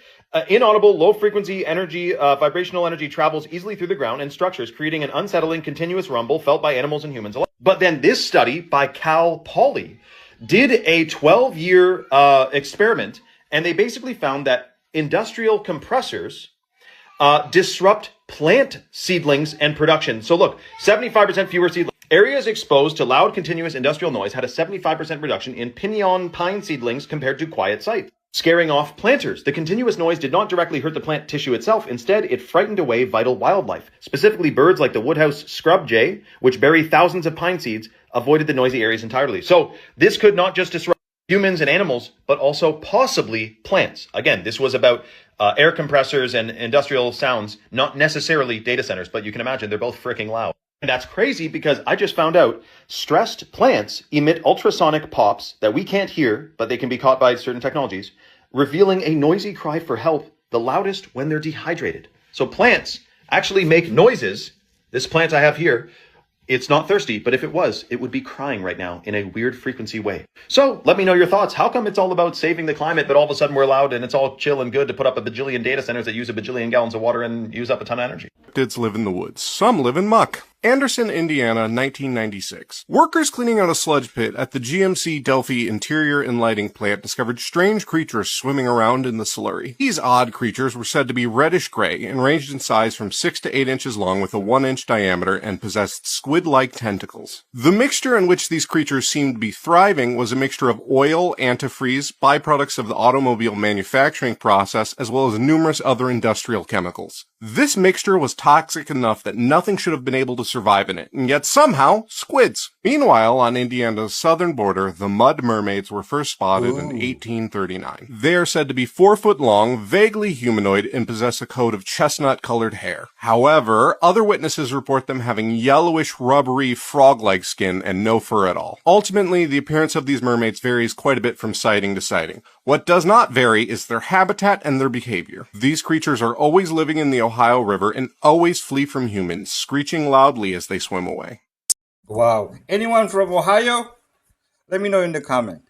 inaudible low frequency energy, vibrational energy travels easily through the ground and structures, creating an unsettling continuous rumble felt by animals and humans alike. But then this study by Cal Poly did a 12-year experiment, and they basically found that industrial compressors disrupt plant seedlings and production. So look, 75% fewer seedlings. Areas exposed to loud, continuous industrial noise had a 75% reduction in pinon pine seedlings compared to quiet sites, scaring off planters. The continuous noise did not directly hurt the plant tissue itself. Instead, it frightened away vital wildlife. Specifically, birds like the woodhouse scrub jay, which bury thousands of pine seeds, avoided the noisy areas entirely. So this could not just disrupt humans and animals, but also possibly plants. Again, this was about air compressors and industrial sounds, not necessarily data centers, but you can imagine they're both freaking loud. And that's crazy because I just found out stressed plants emit ultrasonic pops that we can't hear, but they can be caught by certain technologies, revealing a noisy cry for help, the loudest when they're dehydrated. So plants actually make noises. This plant I have here It's not thirsty, but if it was, it would be crying right now in a weird frequency way. So let me know your thoughts. How come it's all about saving the climate, but all of a sudden we're allowed and it's all chill and good to put up a bajillion data centers that use a bajillion gallons of water and use up a ton of energy? Cryptids live in the woods. Some live in muck. Anderson, Indiana, 1996. Workers cleaning out a sludge pit at the GMC Delphi Interior and Lighting plant discovered strange creatures swimming around in the slurry. These odd creatures were said to be reddish-gray and ranged in size from 6 to 8 inches long with a 1-inch diameter and possessed squid-like tentacles. The mixture in which these creatures seemed to be thriving was a mixture of oil, antifreeze, byproducts of the automobile manufacturing process, as well as numerous other industrial chemicals. This mixture was toxic enough that nothing should have been able to survive in it, and yet somehow, squids. Meanwhile, on Indiana's southern border, the mud mermaids were first spotted in 1839. They are said to be 4 foot long, vaguely humanoid, and possess a coat of chestnut-colored hair. However, other witnesses report them having yellowish, rubbery, frog-like skin and no fur at all. Ultimately, the appearance of these mermaids varies quite a bit from sighting to sighting. What does not vary is their habitat and their behavior. These creatures are always living in the Ohio River and always flee from humans, screeching loudly as they swim away. Wow. Anyone from Ohio? Let me know in the comment.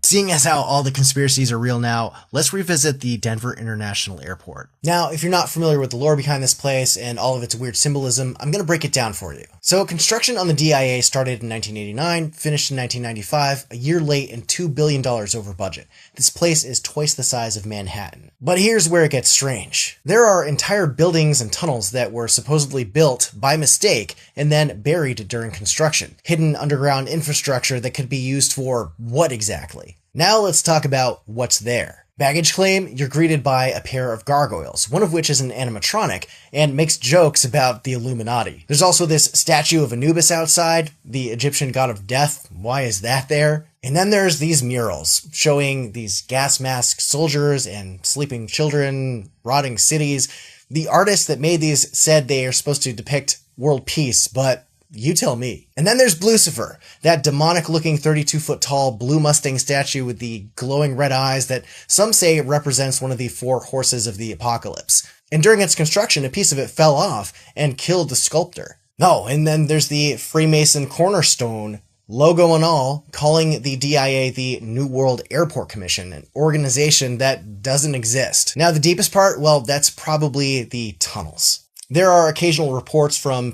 Seeing as how all the conspiracies are real now, let's revisit the Denver International Airport. Now, if you're not familiar with the lore behind this place and all of its weird symbolism, I'm going to break it down for you. So, construction on the DIA started in 1989, finished in 1995, a year late and $2 billion over budget. This place is twice the size of Manhattan. But here's where it gets strange. There are entire buildings and tunnels that were supposedly built by mistake and then buried during construction. Hidden underground infrastructure that could be used for what exactly? Now let's talk about what's there. Baggage claim, you're greeted by a pair of gargoyles, one of which is an animatronic and makes jokes about the Illuminati. There's also this statue of Anubis outside, the Egyptian god of death. Why is that there? And then there's these murals showing these gas mask soldiers and sleeping children, rotting cities. The artists that made these said they are supposed to depict world peace, but you tell me. And then there's Blucifer, that demonic-looking 32-foot-tall blue Mustang statue with the glowing red eyes that some say represents one of the 4 horses of the apocalypse. And during its construction, a piece of it fell off and killed the sculptor. Oh, and then there's the Freemason cornerstone, logo and all, calling the DIA the New World Airport Commission, an organization that doesn't exist. Now, the deepest part, well, that's probably the tunnels. There are occasional reports from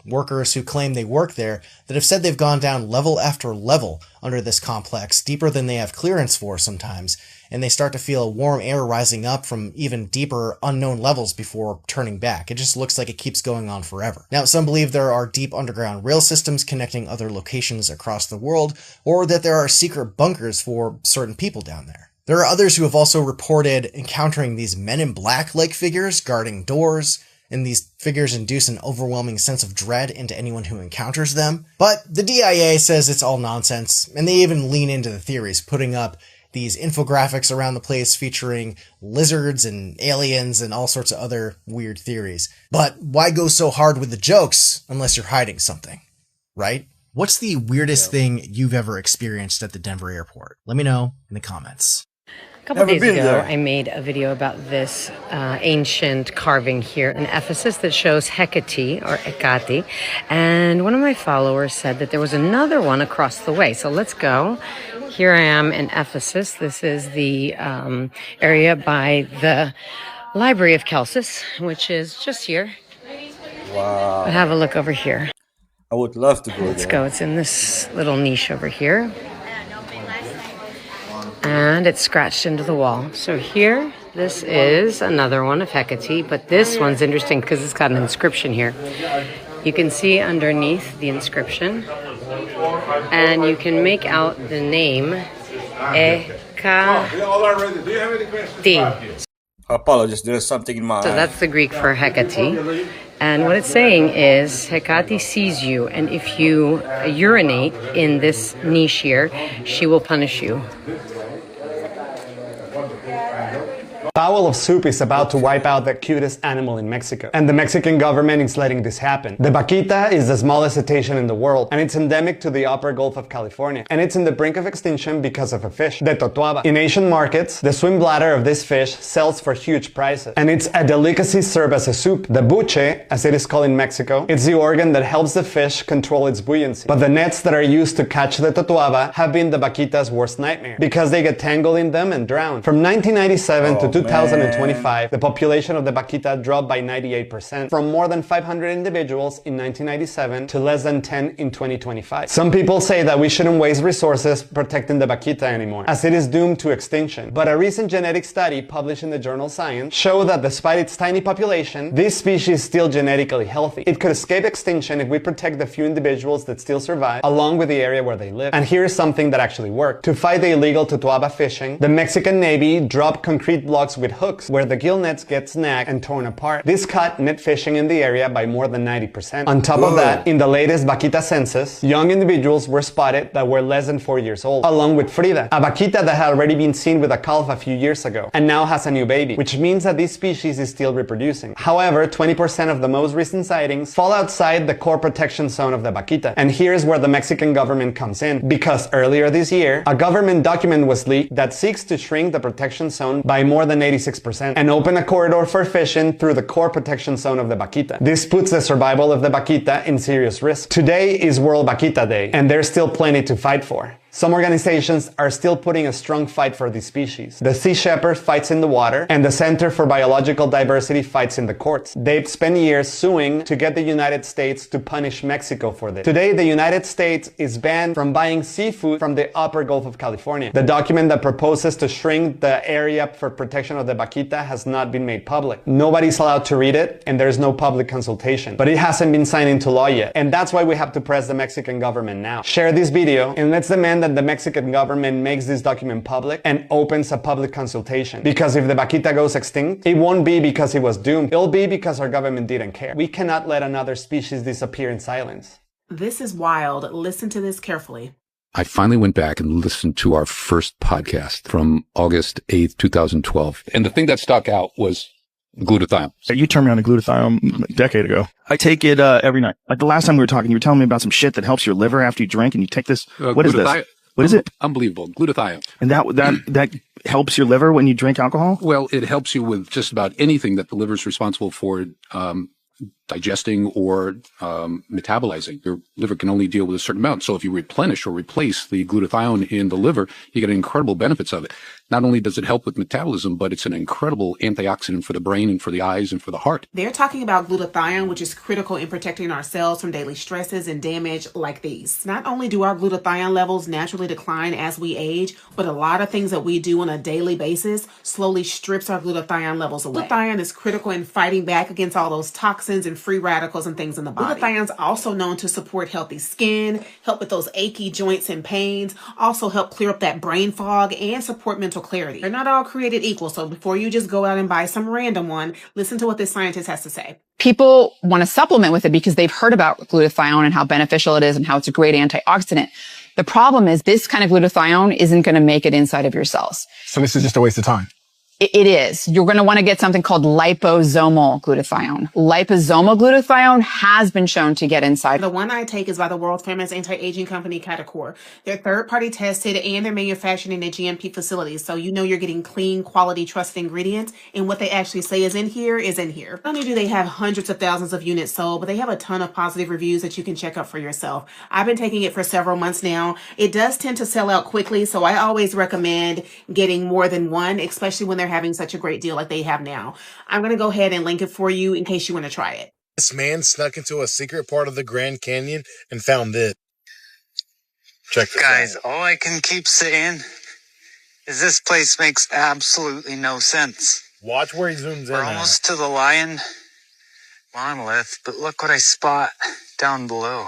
workers who claim they work there, that have said they've gone down level after level under this complex, deeper than they have clearance for sometimes, and they start to feel warm air rising up from even deeper unknown levels before turning back. It just looks like it keeps going on forever. Now, some believe there are deep underground rail systems connecting other locations across the world, or that there are secret bunkers for certain people down there. There are others who have also reported encountering these Men in Black-like figures guarding doors, and these figures induce an overwhelming sense of dread into anyone who encounters them. But the DIA says it's all nonsense, and they even lean into the theories, putting up these infographics around the place featuring lizards and aliens and all sorts of other weird theories. But why go so hard with the jokes unless you're hiding something, right? What's the weirdest thing you've ever experienced at the Denver airport? Let me know in the comments. A couple days ago, I made a video about this ancient carving here in Ephesus that shows Hecate, or Hecate, and one of my followers said that there was another one across the way. So let's go. Here I am in Ephesus. This is the area by the Library of Celsus, which is just here. Wow. But have a look over here. I would love to go there. Let's go. It's in this little niche over here. And it's scratched into the wall. So here, this is another one of Hecate, but this one's interesting because it's got an inscription here. You can see underneath the inscription, and you can make out the name Hecate. Apologies, there's something in my So eye. that's the Greek for Hecate. And what it's saying is Hecate sees you, and if you urinate in this niche here, she will punish you. Bowl of Soup is about to wipe out the cutest animal in Mexico, and the Mexican government is letting this happen. The vaquita is the smallest cetacean in the world, and it's endemic to the upper Gulf of California, and it's in the brink of extinction because of a fish, the totuaba. In Asian markets, the swim bladder of this fish sells for huge prices, and it's a delicacy served as a soup. The buche, as it is called in Mexico, it's the organ that helps the fish control its buoyancy. But the nets that are used to catch the totuaba have been the vaquita's worst nightmare, because they get tangled in them and drown. From 1997 to 2025, the population of the vaquita dropped by 98%, from more than 500 individuals in 1997 to less than 10 in 2025. Some people say that we shouldn't waste resources protecting the vaquita anymore, as it is doomed to extinction. But a recent genetic study published in the journal Science showed that despite its tiny population, this species is still genetically healthy. It could escape extinction if we protect the few individuals that still survive, along with the area where they live. And here is something that actually worked. To fight the illegal totuaba fishing, the Mexican Navy dropped concrete blocks with hooks where the gill nets get snagged and torn apart. This cut net fishing in the area by more than 90%. On top of that, in the latest vaquita census, young individuals were spotted that were less than 4 years old, along with Frida, a vaquita that had already been seen with a calf a few years ago, and now has a new baby, which means that this species is still reproducing. However, 20% of the most recent sightings fall outside the core protection zone of the vaquita. And here's where the Mexican government comes in, because earlier this year, a government document was leaked that seeks to shrink the protection zone by more than 86% and open a corridor for fishing through the core protection zone of the vaquita. This puts the survival of the vaquita in serious risk. Today is World Vaquita Day, and there's still plenty to fight for. Some organizations are still putting a strong fight for these species. The Sea Shepherd fights in the water, and the Center for Biological Diversity fights in the courts. They've spent years suing to get the United States to punish Mexico for this. Today, the United States is banned from buying seafood from the upper Gulf of California. The document that proposes to shrink the area for protection of the vaquita has not been made public. Nobody's allowed to read it, and there's no public consultation. But it hasn't been signed into law yet, and that's why we have to press the Mexican government now. Share this video, and let's demand that the Mexican government makes this document public and opens a public consultation. Because if the vaquita goes extinct, it won't be because it was doomed. It'll be because our government didn't care. We cannot let another species disappear in silence. This is wild. Listen to this carefully. I finally went back and listened to our first podcast from August 8th, 2012. And the thing that stuck out was glutathione. You turned me on to glutathione a decade ago. I take it every night. Like the last time we were talking, you were telling me about some shit that helps your liver after you drink, and you take this. What is this? What is it? Unbelievable. Glutathione. And that helps your liver when you drink alcohol? Well, it helps you with just about anything that the liver is responsible for digesting or metabolizing. Your liver can only deal with a certain amount. So if you replenish or replace the glutathione in the liver, you get incredible benefits of it. Not only does it help with metabolism, but it's an incredible antioxidant for the brain and for the eyes and for the heart. They're talking about glutathione, which is critical in protecting our cells from daily stresses and damage like these. Not only do our glutathione levels naturally decline as we age, but a lot of things that we do on a daily basis slowly strips our glutathione levels away. Glutathione is critical in fighting back against all those toxins and free radicals and things in the body. Glutathione is also known to support healthy skin, help with those achy joints and pains, also help clear up that brain fog and support mental clarity. They're not all created equal, so before you just go out and buy some random one, listen to what this scientist has to say. People want to supplement with it because they've heard about glutathione and how beneficial it is and how it's a great antioxidant. The problem is this kind of glutathione isn't going to make it inside of your cells. So this is just a waste of time. It is. You're going to want to get something called liposomal glutathione. Liposomal glutathione has been shown to get inside. The one I take is by the world famous anti-aging company Catacor. They're third-party tested and they're manufactured in a GMP facilities. So you know you're getting clean, quality, trusted ingredients. And what they actually say is in here is in here. Not only do they have hundreds of thousands of units sold, but they have a ton of positive reviews that you can check out for yourself. I've been taking it for several months now. It does tend to sell out quickly, so I always recommend getting more than one, especially when they're having such a great deal like they have now. I'm going to go ahead and link it for you in case you want to try it. This man snuck into a secret part of the Grand Canyon and found this. Check this Guys, out. all I can keep saying is this place makes absolutely no sense. Watch where he zooms in. We're almost to the lion monolith, but look what I spot down below.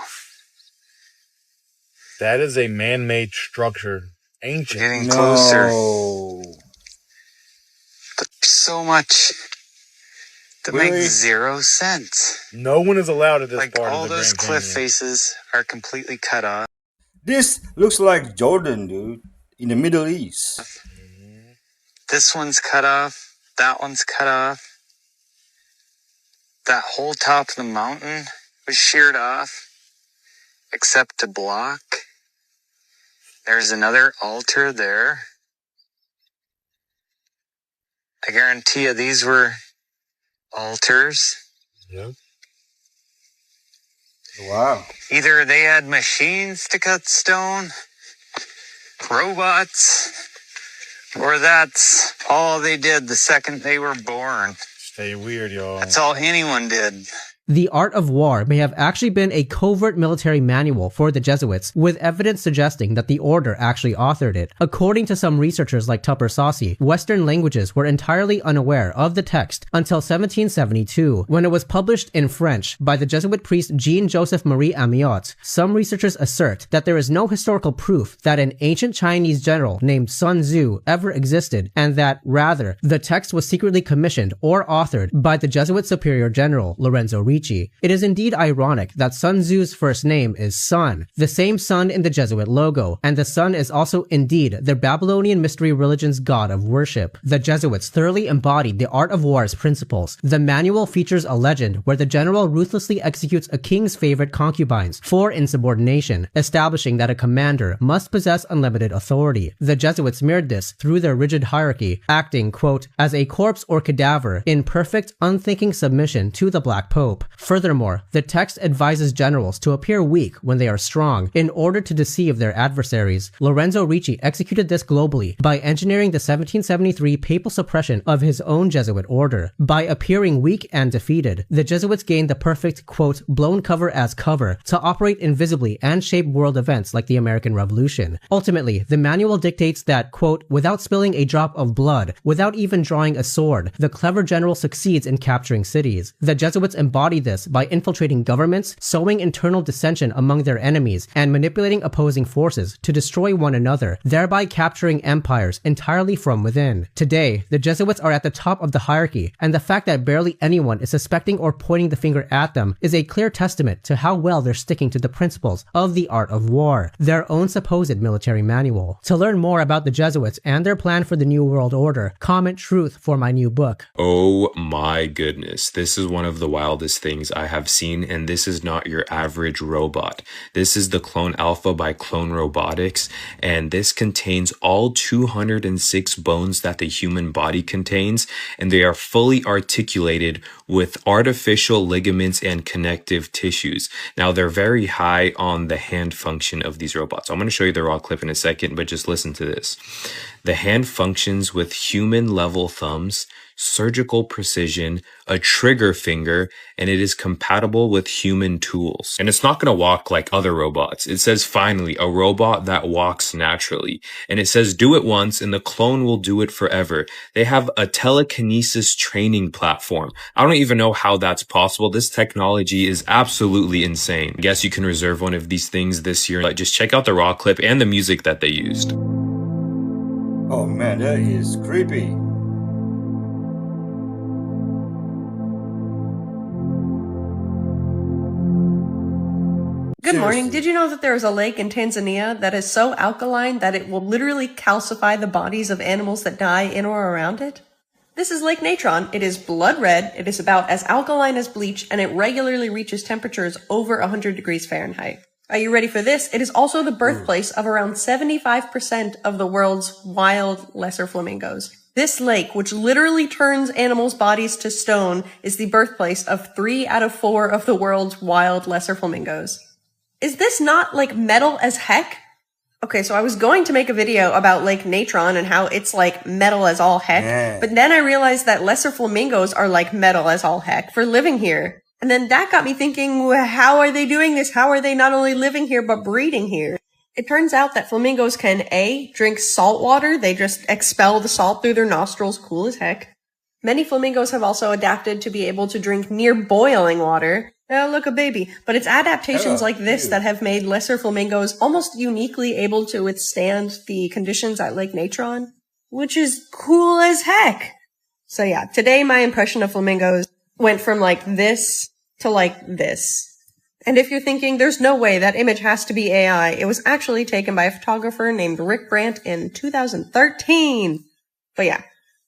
That is a man-made structure. Ancient. We're getting closer. But so much that makes zero sense. No one is allowed at this Like part all of the those Grand cliff Canyon. faces are completely cut off. This looks like Jordan, dude, in the Middle East. This one's cut off. That one's cut off. That whole top of the mountain was sheared off, except to block. There's another altar there. I guarantee you these were altars. Yep. Wow. Either they had machines to cut stone, robots, or that's all they did the second they were born. Stay weird, y'all. That's all anyone did. The Art of War may have actually been a covert military manual for the Jesuits, with evidence suggesting that the order actually authored it. According to some researchers like Tupper Saucy, Western languages were entirely unaware of the text until 1772, when it was published in French by the Jesuit priest Jean-Joseph Marie Amiot. Some researchers assert that there is no historical proof that an ancient Chinese general named Sun Tzu ever existed, and that, rather, the text was secretly commissioned or authored by the Jesuit superior general, Lorenzo Ricci. It is indeed ironic that Sun Tzu's first name is Sun, the same sun in the Jesuit logo, and the sun is also indeed their Babylonian mystery religion's god of worship. The Jesuits thoroughly embodied the Art of War's principles. The manual features a legend where the general ruthlessly executes a king's favorite concubines for insubordination, establishing that a commander must possess unlimited authority. The Jesuits mirrored this through their rigid hierarchy, acting, quote, as a corpse or cadaver in perfect, unthinking submission to the Black Pope. Furthermore, the text advises generals to appear weak when they are strong in order to deceive their adversaries. Lorenzo Ricci executed this globally by engineering the 1773 papal suppression of his own Jesuit order. By appearing weak and defeated, the Jesuits gained the perfect, quote, blown cover as cover to operate invisibly and shape world events like the American Revolution. Ultimately, the manual dictates that, quote, without spilling a drop of blood, without even drawing a sword, the clever general succeeds in capturing cities. The Jesuits embody this by infiltrating governments, sowing internal dissension among their enemies, and manipulating opposing forces to destroy one another, thereby capturing empires entirely from within. Today, the Jesuits are at the top of the hierarchy, and the fact that barely anyone is suspecting or pointing the finger at them is a clear testament to how well they're sticking to the principles of the Art of War, their own supposed military manual. To learn more about the Jesuits and their plan for the New World Order, comment truth for my new book. Oh my goodness, this is one of the wildest things I have seen, and this is not your average robot. This is the Clone Alpha by Clone Robotics, and this contains all 206 bones that the human body contains, and they are fully articulated with artificial ligaments and connective tissues. Now, they're very high on the hand function of these robots. I'm going to show you the raw clip in a second, but just listen to this. The hand functions with human-level thumbs, surgical precision, a trigger finger, and it is compatible with human tools. And it's not going to walk like other robots. It says, finally, a robot that walks naturally. And it says, do it once and the clone will do it forever. They have a telekinesis training platform. I don't even know how that's possible. This technology is absolutely insane. I guess you can reserve one of these things this year. But just check out the raw clip and the music that they used. Oh man, that is creepy. Good morning. Did you know that there is a lake in Tanzania that is so alkaline that it will literally calcify the bodies of animals that die in or around it? This is Lake Natron. It is blood red. It is about as alkaline as bleach, and it regularly reaches temperatures over 100 degrees Fahrenheit. Are you ready for this? It is also the birthplace of around 75% of the world's wild lesser flamingos. This lake, which literally turns animals' bodies to stone, is the birthplace of 3 out of 4 of the world's wild lesser flamingos. Is this not like metal as heck? Okay, so I was going to make a video about Lake Natron and how it's like metal as all heck, but then I realized that lesser flamingos are like metal as all heck for living here. And then that got me thinking, how are they doing this? How are they not only living here, but breeding here? It turns out that flamingos can A, drink salt water. They just expel the salt through their nostrils, cool as heck. Many flamingos have also adapted to be able to drink near boiling water. Oh, look, a baby. But it's adaptations like this that have made lesser flamingos almost uniquely able to withstand the conditions at Lake Natron, which is cool as heck. So yeah, today my impression of flamingos went from like this to like this. And if you're thinking there's no way that image has to be AI, it was actually taken by a photographer named Rick Brandt in 2013. But yeah,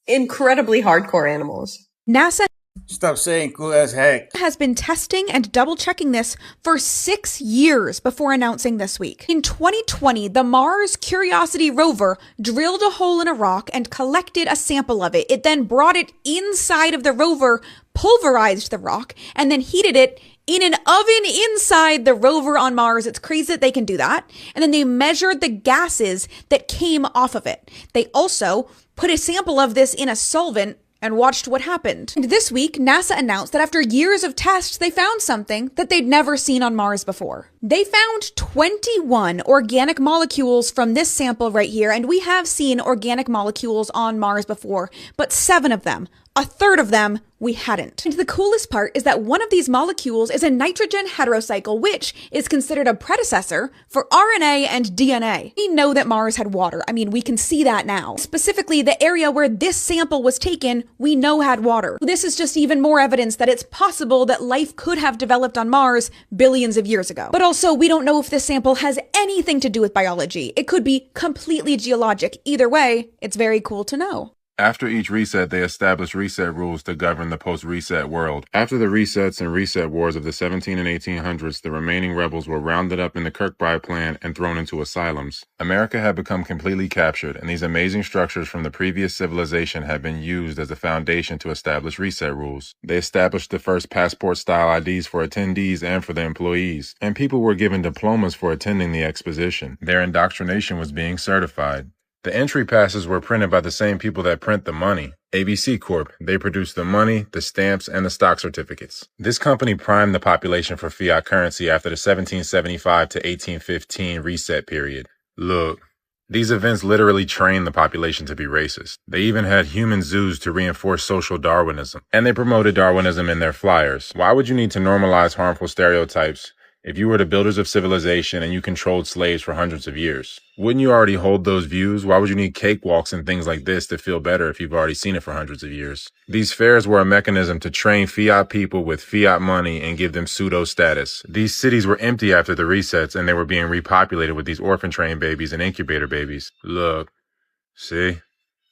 incredibly hardcore animals. NASA Stop saying cool as heck. has been testing and double checking this for 6 years before announcing this week. In 2020, the Mars Curiosity rover drilled a hole in a rock and collected a sample of it. It then brought it inside of the rover, pulverized the rock, and then heated it in an oven inside the rover on Mars. It's crazy that they can do that. And then they measured the gases that came off of it. They also put a sample of this in a solvent and watched what happened. And this week, NASA announced that after years of tests, they found something that they'd never seen on Mars before. They found 21 organic molecules from this sample right here, and we have seen organic molecules on Mars before, but 7 of them, a third of them, we hadn't. And the coolest part is that one of these molecules is a nitrogen heterocycle, which is considered a predecessor for RNA and DNA. We know that Mars had water. I mean, we can see that now. Specifically, the area where this sample was taken, we know had water. This is just even more evidence that it's possible that life could have developed on Mars billions of years ago. But also, we don't know if this sample has anything to do with biology. It could be completely geologic. Either way, it's very cool to know. After each reset, they established reset rules to govern the post-reset world. After the resets and reset wars of the 17 and 1800s, the remaining rebels were rounded up in the Kirkbride Plan and thrown into asylums. America had become completely captured, and these amazing structures from the previous civilization had been used as a foundation to establish reset rules. They established the first passport-style IDs for attendees and for the employees, and people were given diplomas for attending the exposition. Their indoctrination was being certified. The entry passes were printed by the same people that print the money. ABC Corp. They produced the money, the stamps, and the stock certificates. This company primed the population for fiat currency after the 1775 to 1815 reset period. Look, these events literally trained the population to be racist. They even had human zoos to reinforce social Darwinism. And they promoted Darwinism in their flyers. Why would you need to normalize harmful stereotypes if you were the builders of civilization and you controlled slaves for hundreds of years? Wouldn't you already hold those views? Why would you need cakewalks and things like this to feel better if you've already seen it for hundreds of years? These fairs were a mechanism to train fiat people with fiat money and give them pseudo status. These cities were empty after the resets, and they were being repopulated with these orphan train babies and incubator babies. Look, see?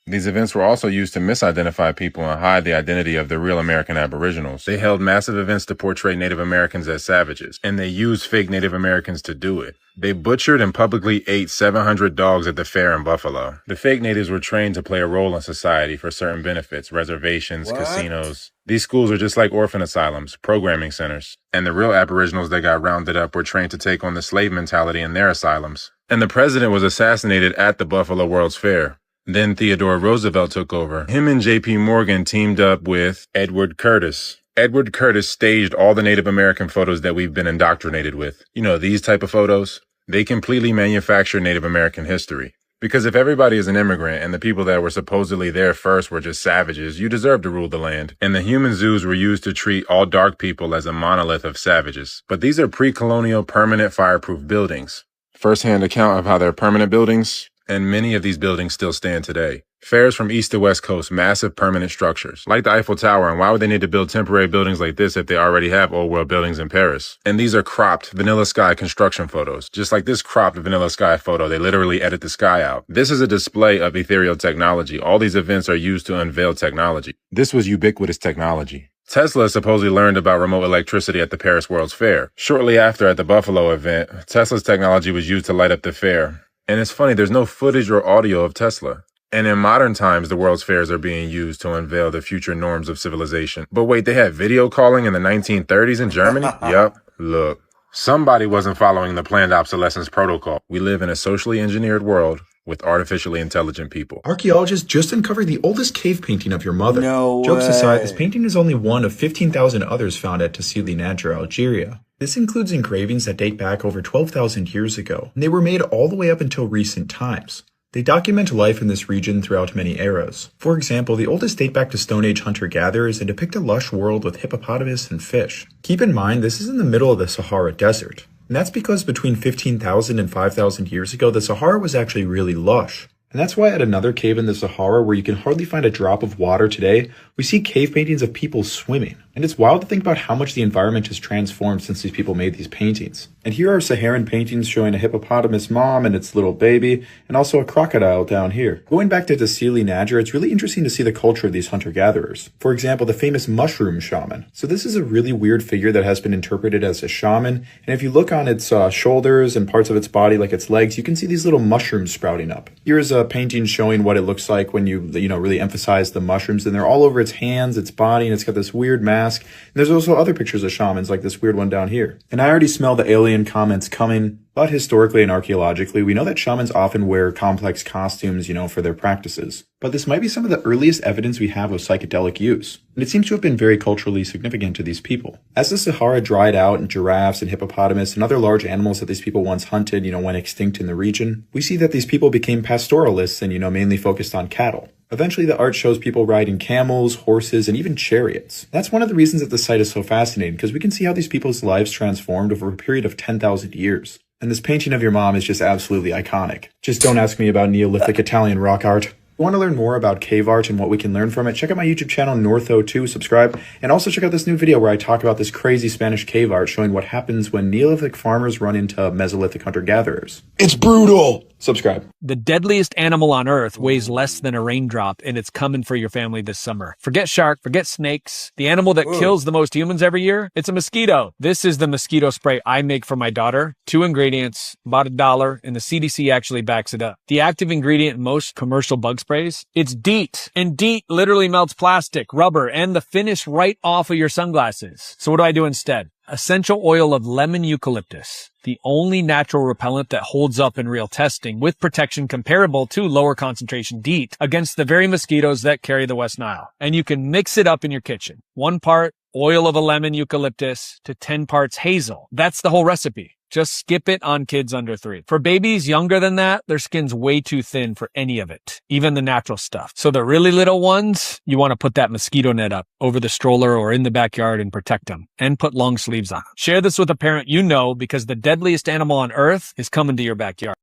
These events were also used to misidentify people and hide the identity of the real American Aboriginals. They held massive events to portray Native Americans as savages, and they used fake Native Americans to do it. They butchered and publicly ate 700 dogs at the fair in Buffalo. The fake natives were trained to play a role in society for certain benefits, reservations, casinos. These schools are just like orphan asylums, programming centers. And the real Aboriginals that got rounded up were trained to take on the slave mentality in their asylums. And the president was assassinated at the Buffalo World's Fair. Then Theodore Roosevelt took over. Him and J.P. Morgan teamed up with Edward Curtis. Edward Curtis staged all the Native American photos that we've been indoctrinated with. You know, these type of photos. They completely manufacture Native American history. Because if everybody is an immigrant and the people that were supposedly there first were just savages, you deserve to rule the land. And the human zoos were used to treat all dark people as a monolith of savages. But these are pre-colonial permanent fireproof buildings. First-hand account of how they're permanent buildings. And many of these buildings still stand today. Fairs from east to west coast, massive permanent structures, like the Eiffel Tower. And why would they need to build temporary buildings like this if they already have old world buildings in Paris? And these are cropped vanilla sky construction photos. Just like this cropped vanilla sky photo, they literally edit the sky out. This is a display of ethereal technology. All these events are used to unveil technology. This was ubiquitous technology. Tesla supposedly learned about remote electricity at the Paris World's Fair. Shortly after, at the Buffalo event, Tesla's technology was used to light up the fair. And it's funny, there's no footage or audio of Tesla. And in modern times, the World's Fairs are being used to unveil the future norms of civilization. But wait, they had video calling in the 1930s in Germany? Yup. Look, somebody wasn't following the planned obsolescence protocol. We live in a socially engineered world with artificially intelligent people. Archaeologists just uncovered the oldest cave painting of your mother. No Jokes way. aside, this painting is only one of 15,000 others found at Tassili Nadjir, Algeria. This includes engravings that date back over 12,000 years ago, and they were made all the way up until recent times. They document life in this region throughout many eras. For example, the oldest date back to Stone Age hunter-gatherers and depict a lush world with hippopotamus and fish. Keep in mind, this is in the middle of the Sahara Desert. And that's because between 15,000 and 5,000 years ago, the Sahara was actually really lush. And that's why at another cave in the Sahara, where you can hardly find a drop of water today, we see cave paintings of people swimming. And it's wild to think about how much the environment has transformed since these people made these paintings. And here are Saharan paintings showing a hippopotamus mom and its little baby, and also a crocodile down here. Going back to Tassili Nadjur, it's really interesting to see the culture of these hunter-gatherers. For example, the famous mushroom shaman. So this is a really weird figure that has been interpreted as a shaman, and if you look on its shoulders and parts of its body like its legs, you can see these little mushrooms sprouting up. Here's a painting showing what it looks like when you really emphasize the mushrooms, and they're all over its hands, its body, and it's got this weird mask. And there's also other pictures of shamans like this weird one down here. And I already smell the alien comments coming, but historically and archaeologically, we know that shamans often wear complex costumes, for their practices. But this might be some of the earliest evidence we have of psychedelic use, and it seems to have been very culturally significant to these people. As the Sahara dried out and giraffes and hippopotamus and other large animals that these people once hunted, went extinct in the region, we see that these people became pastoralists and, mainly focused on cattle. Eventually, the art shows people riding camels, horses, and even chariots. That's one of the reasons that the site is so fascinating, because we can see how these people's lives transformed over a period of 10,000 years. And this painting of your mom is just absolutely iconic. Just don't ask me about Neolithic Italian rock art. If you want to learn more about cave art and what we can learn from it, check out my YouTube channel, Northo2, subscribe, and also check out this new video where I talk about this crazy Spanish cave art showing what happens when Neolithic farmers run into Mesolithic hunter-gatherers. It's brutal! Subscribe. The deadliest animal on Earth weighs less than a raindrop, and it's coming for your family this summer. Forget shark, forget snakes. The animal that kills the most humans every year, it's a mosquito. This is the mosquito spray I make for my daughter. 2 ingredients, about $1, and the CDC actually backs it up. The active ingredient in most commercial bug sprays, it's DEET. And DEET literally melts plastic, rubber, and the finish right off of your sunglasses. So what do I do instead? Essential oil of lemon eucalyptus, the only natural repellent that holds up in real testing, with protection comparable to lower concentration DEET against the very mosquitoes that carry the West Nile. And you can mix it up in your kitchen. 1 part oil of a lemon eucalyptus to 10 parts hazel. That's the whole recipe. Just skip it on kids under 3. For babies younger than that, their skin's way too thin for any of it, even the natural stuff. So the really little ones, you want to put that mosquito net up over the stroller or in the backyard and protect them, and put long sleeves on. Share this with a parent you know, because the deadliest animal on Earth is coming to your backyard.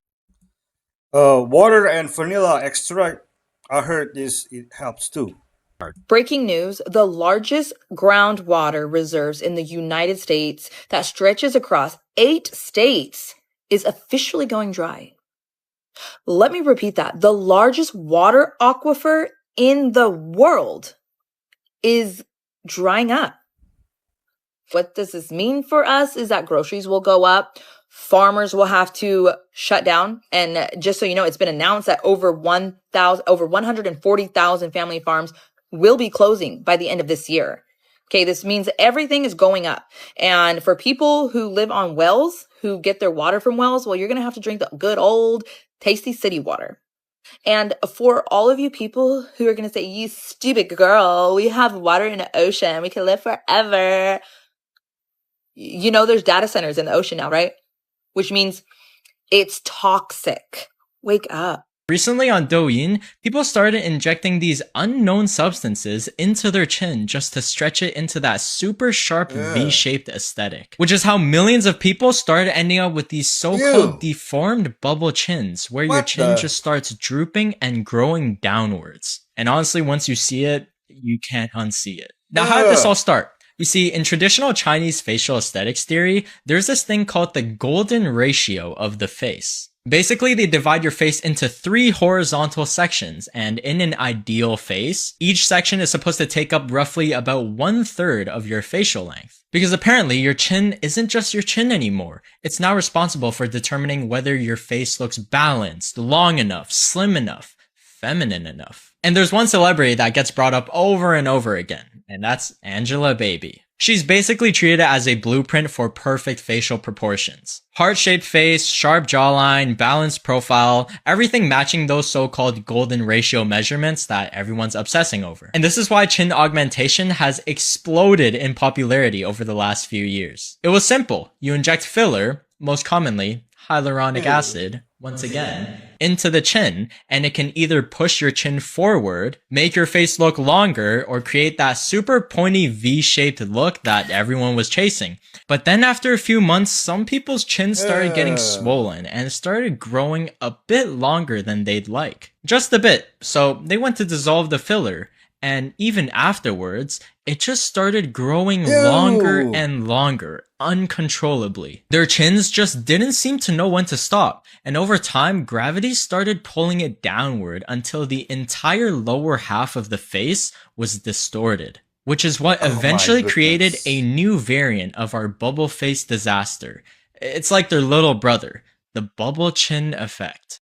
Water and vanilla extract, I heard it helps too. Breaking news, the largest groundwater reserves in the United States that stretches across 8 states is officially going dry. Let me repeat that. The largest water aquifer in the world is drying up. What does this mean for us is that groceries will go up. Farmers will have to shut down. And just so you know, it's been announced that over 140,000 family farms will be closing by the end of this year. Okay, this means everything is going up. And for people who live on wells, who get their water from wells, well, you're going to have to drink the good old tasty city water. And for all of you people who are going to say, you stupid girl, we have water in the ocean, we can live forever. There's data centers in the ocean now, right? Which means it's toxic. Wake up. Recently on Douyin, people started injecting these unknown substances into their chin just to stretch it into that super sharp V-shaped aesthetic, which is how millions of people started ending up with these so-called deformed bubble chins, where your chin just starts drooping and growing downwards. And honestly, once you see it, you can't unsee it. Now, how did this all start? You see, in traditional Chinese facial aesthetics theory, there's this thing called the golden ratio of the face. Basically, they divide your face into 3 horizontal sections, and in an ideal face, each section is supposed to take up roughly about 1/3 of your facial length. Because apparently, your chin isn't just your chin anymore. It's now responsible for determining whether your face looks balanced, long enough, slim enough, feminine enough. And there's one celebrity that gets brought up over and over again, and that's Angelababy. She's basically treated as a blueprint for perfect facial proportions. Heart-shaped face, sharp jawline, balanced profile, everything matching those so-called golden ratio measurements that everyone's obsessing over. And this is why chin augmentation has exploded in popularity over the last few years. It was simple. You inject filler, most commonly hyaluronic acid, once again, into the chin, and it can either push your chin forward, make your face look longer, or create that super pointy V-shaped look that everyone was chasing. But then after a few months, some people's chins started getting swollen and started growing a bit longer than they'd like. Just a bit. So they went to dissolve the filler, And even afterwards, it just started growing longer and longer, uncontrollably. Their chins just didn't seem to know when to stop, and over time, gravity started pulling it downward until the entire lower half of the face was distorted, which is what eventually created a new variant of our bubble face disaster. It's like their little brother, the bubble chin effect.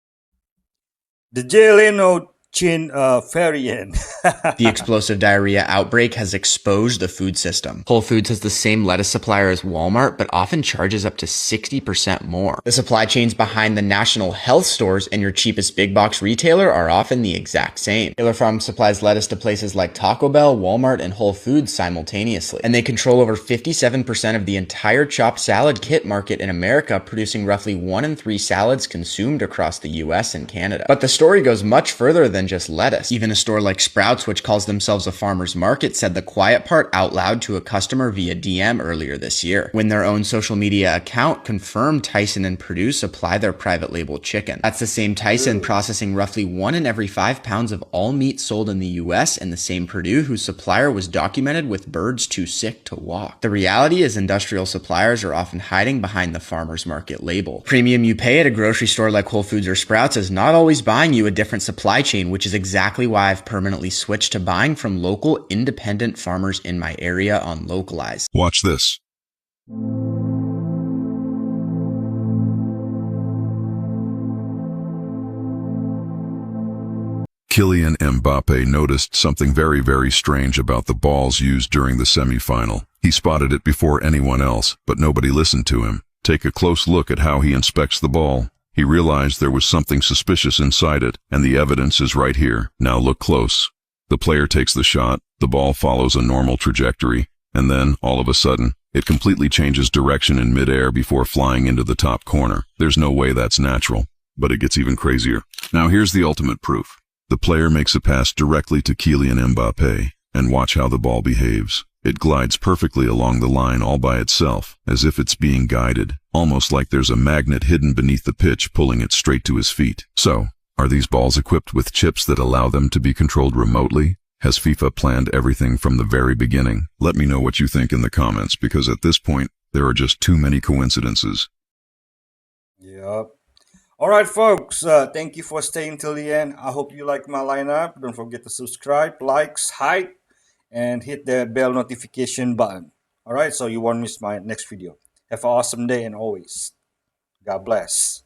The Jay Leno chin variant. The explosive diarrhea outbreak has exposed the food system. Whole Foods has the same lettuce supplier as Walmart, but often charges up to 60% more. The supply chains behind the national health stores and your cheapest big box retailer are often the exact same. Taylor Farms supplies lettuce to places like Taco Bell, Walmart, and Whole Foods simultaneously. And they control over 57% of the entire chopped salad kit market in America, producing roughly 1 in 3 salads consumed across the US and Canada. But the story goes much further than just lettuce. Even a store like Sprouts, which calls themselves a farmer's market, said the quiet part out loud to a customer via DM earlier this year, when their own social media account confirmed Tyson and Perdue supply their private label chicken. That's the same Tyson processing roughly 1 in every 5 pounds of all meat sold in the US, and the same Perdue whose supplier was documented with birds too sick to walk. The reality is industrial suppliers are often hiding behind the farmer's market label. Premium you pay at a grocery store like Whole Foods or Sprouts is not always buying you a different supply chain, which is exactly why I've permanently switched to buying from local independent farmers in my area on Localized. Watch this. Kylian Mbappe noticed something very, very strange about the balls used during the semi-final. He spotted it before anyone else, but nobody listened to him. Take a close look at how he inspects the ball. He realized there was something suspicious inside it, and the evidence is right here. Now look close. The player takes the shot, the ball follows a normal trajectory, and then, all of a sudden, it completely changes direction in midair before flying into the top corner. There's no way that's natural, but it gets even crazier. Now here's the ultimate proof. The player makes a pass directly to Kylian Mbappe, and watch how the ball behaves. It glides perfectly along the line all by itself, as if it's being guided, almost like there's a magnet hidden beneath the pitch pulling it straight to his feet. So, are these balls equipped with chips that allow them to be controlled remotely? Has FIFA planned everything from the very beginning? Let me know what you think in the comments, because at this point, there are just too many coincidences. Yep. Alright folks, thank you for staying till the end. I hope you like my lineup. Don't forget to subscribe, likes, hype, and hit the bell notification button. Alright, so you won't miss my next video. Have an awesome day and always, God bless.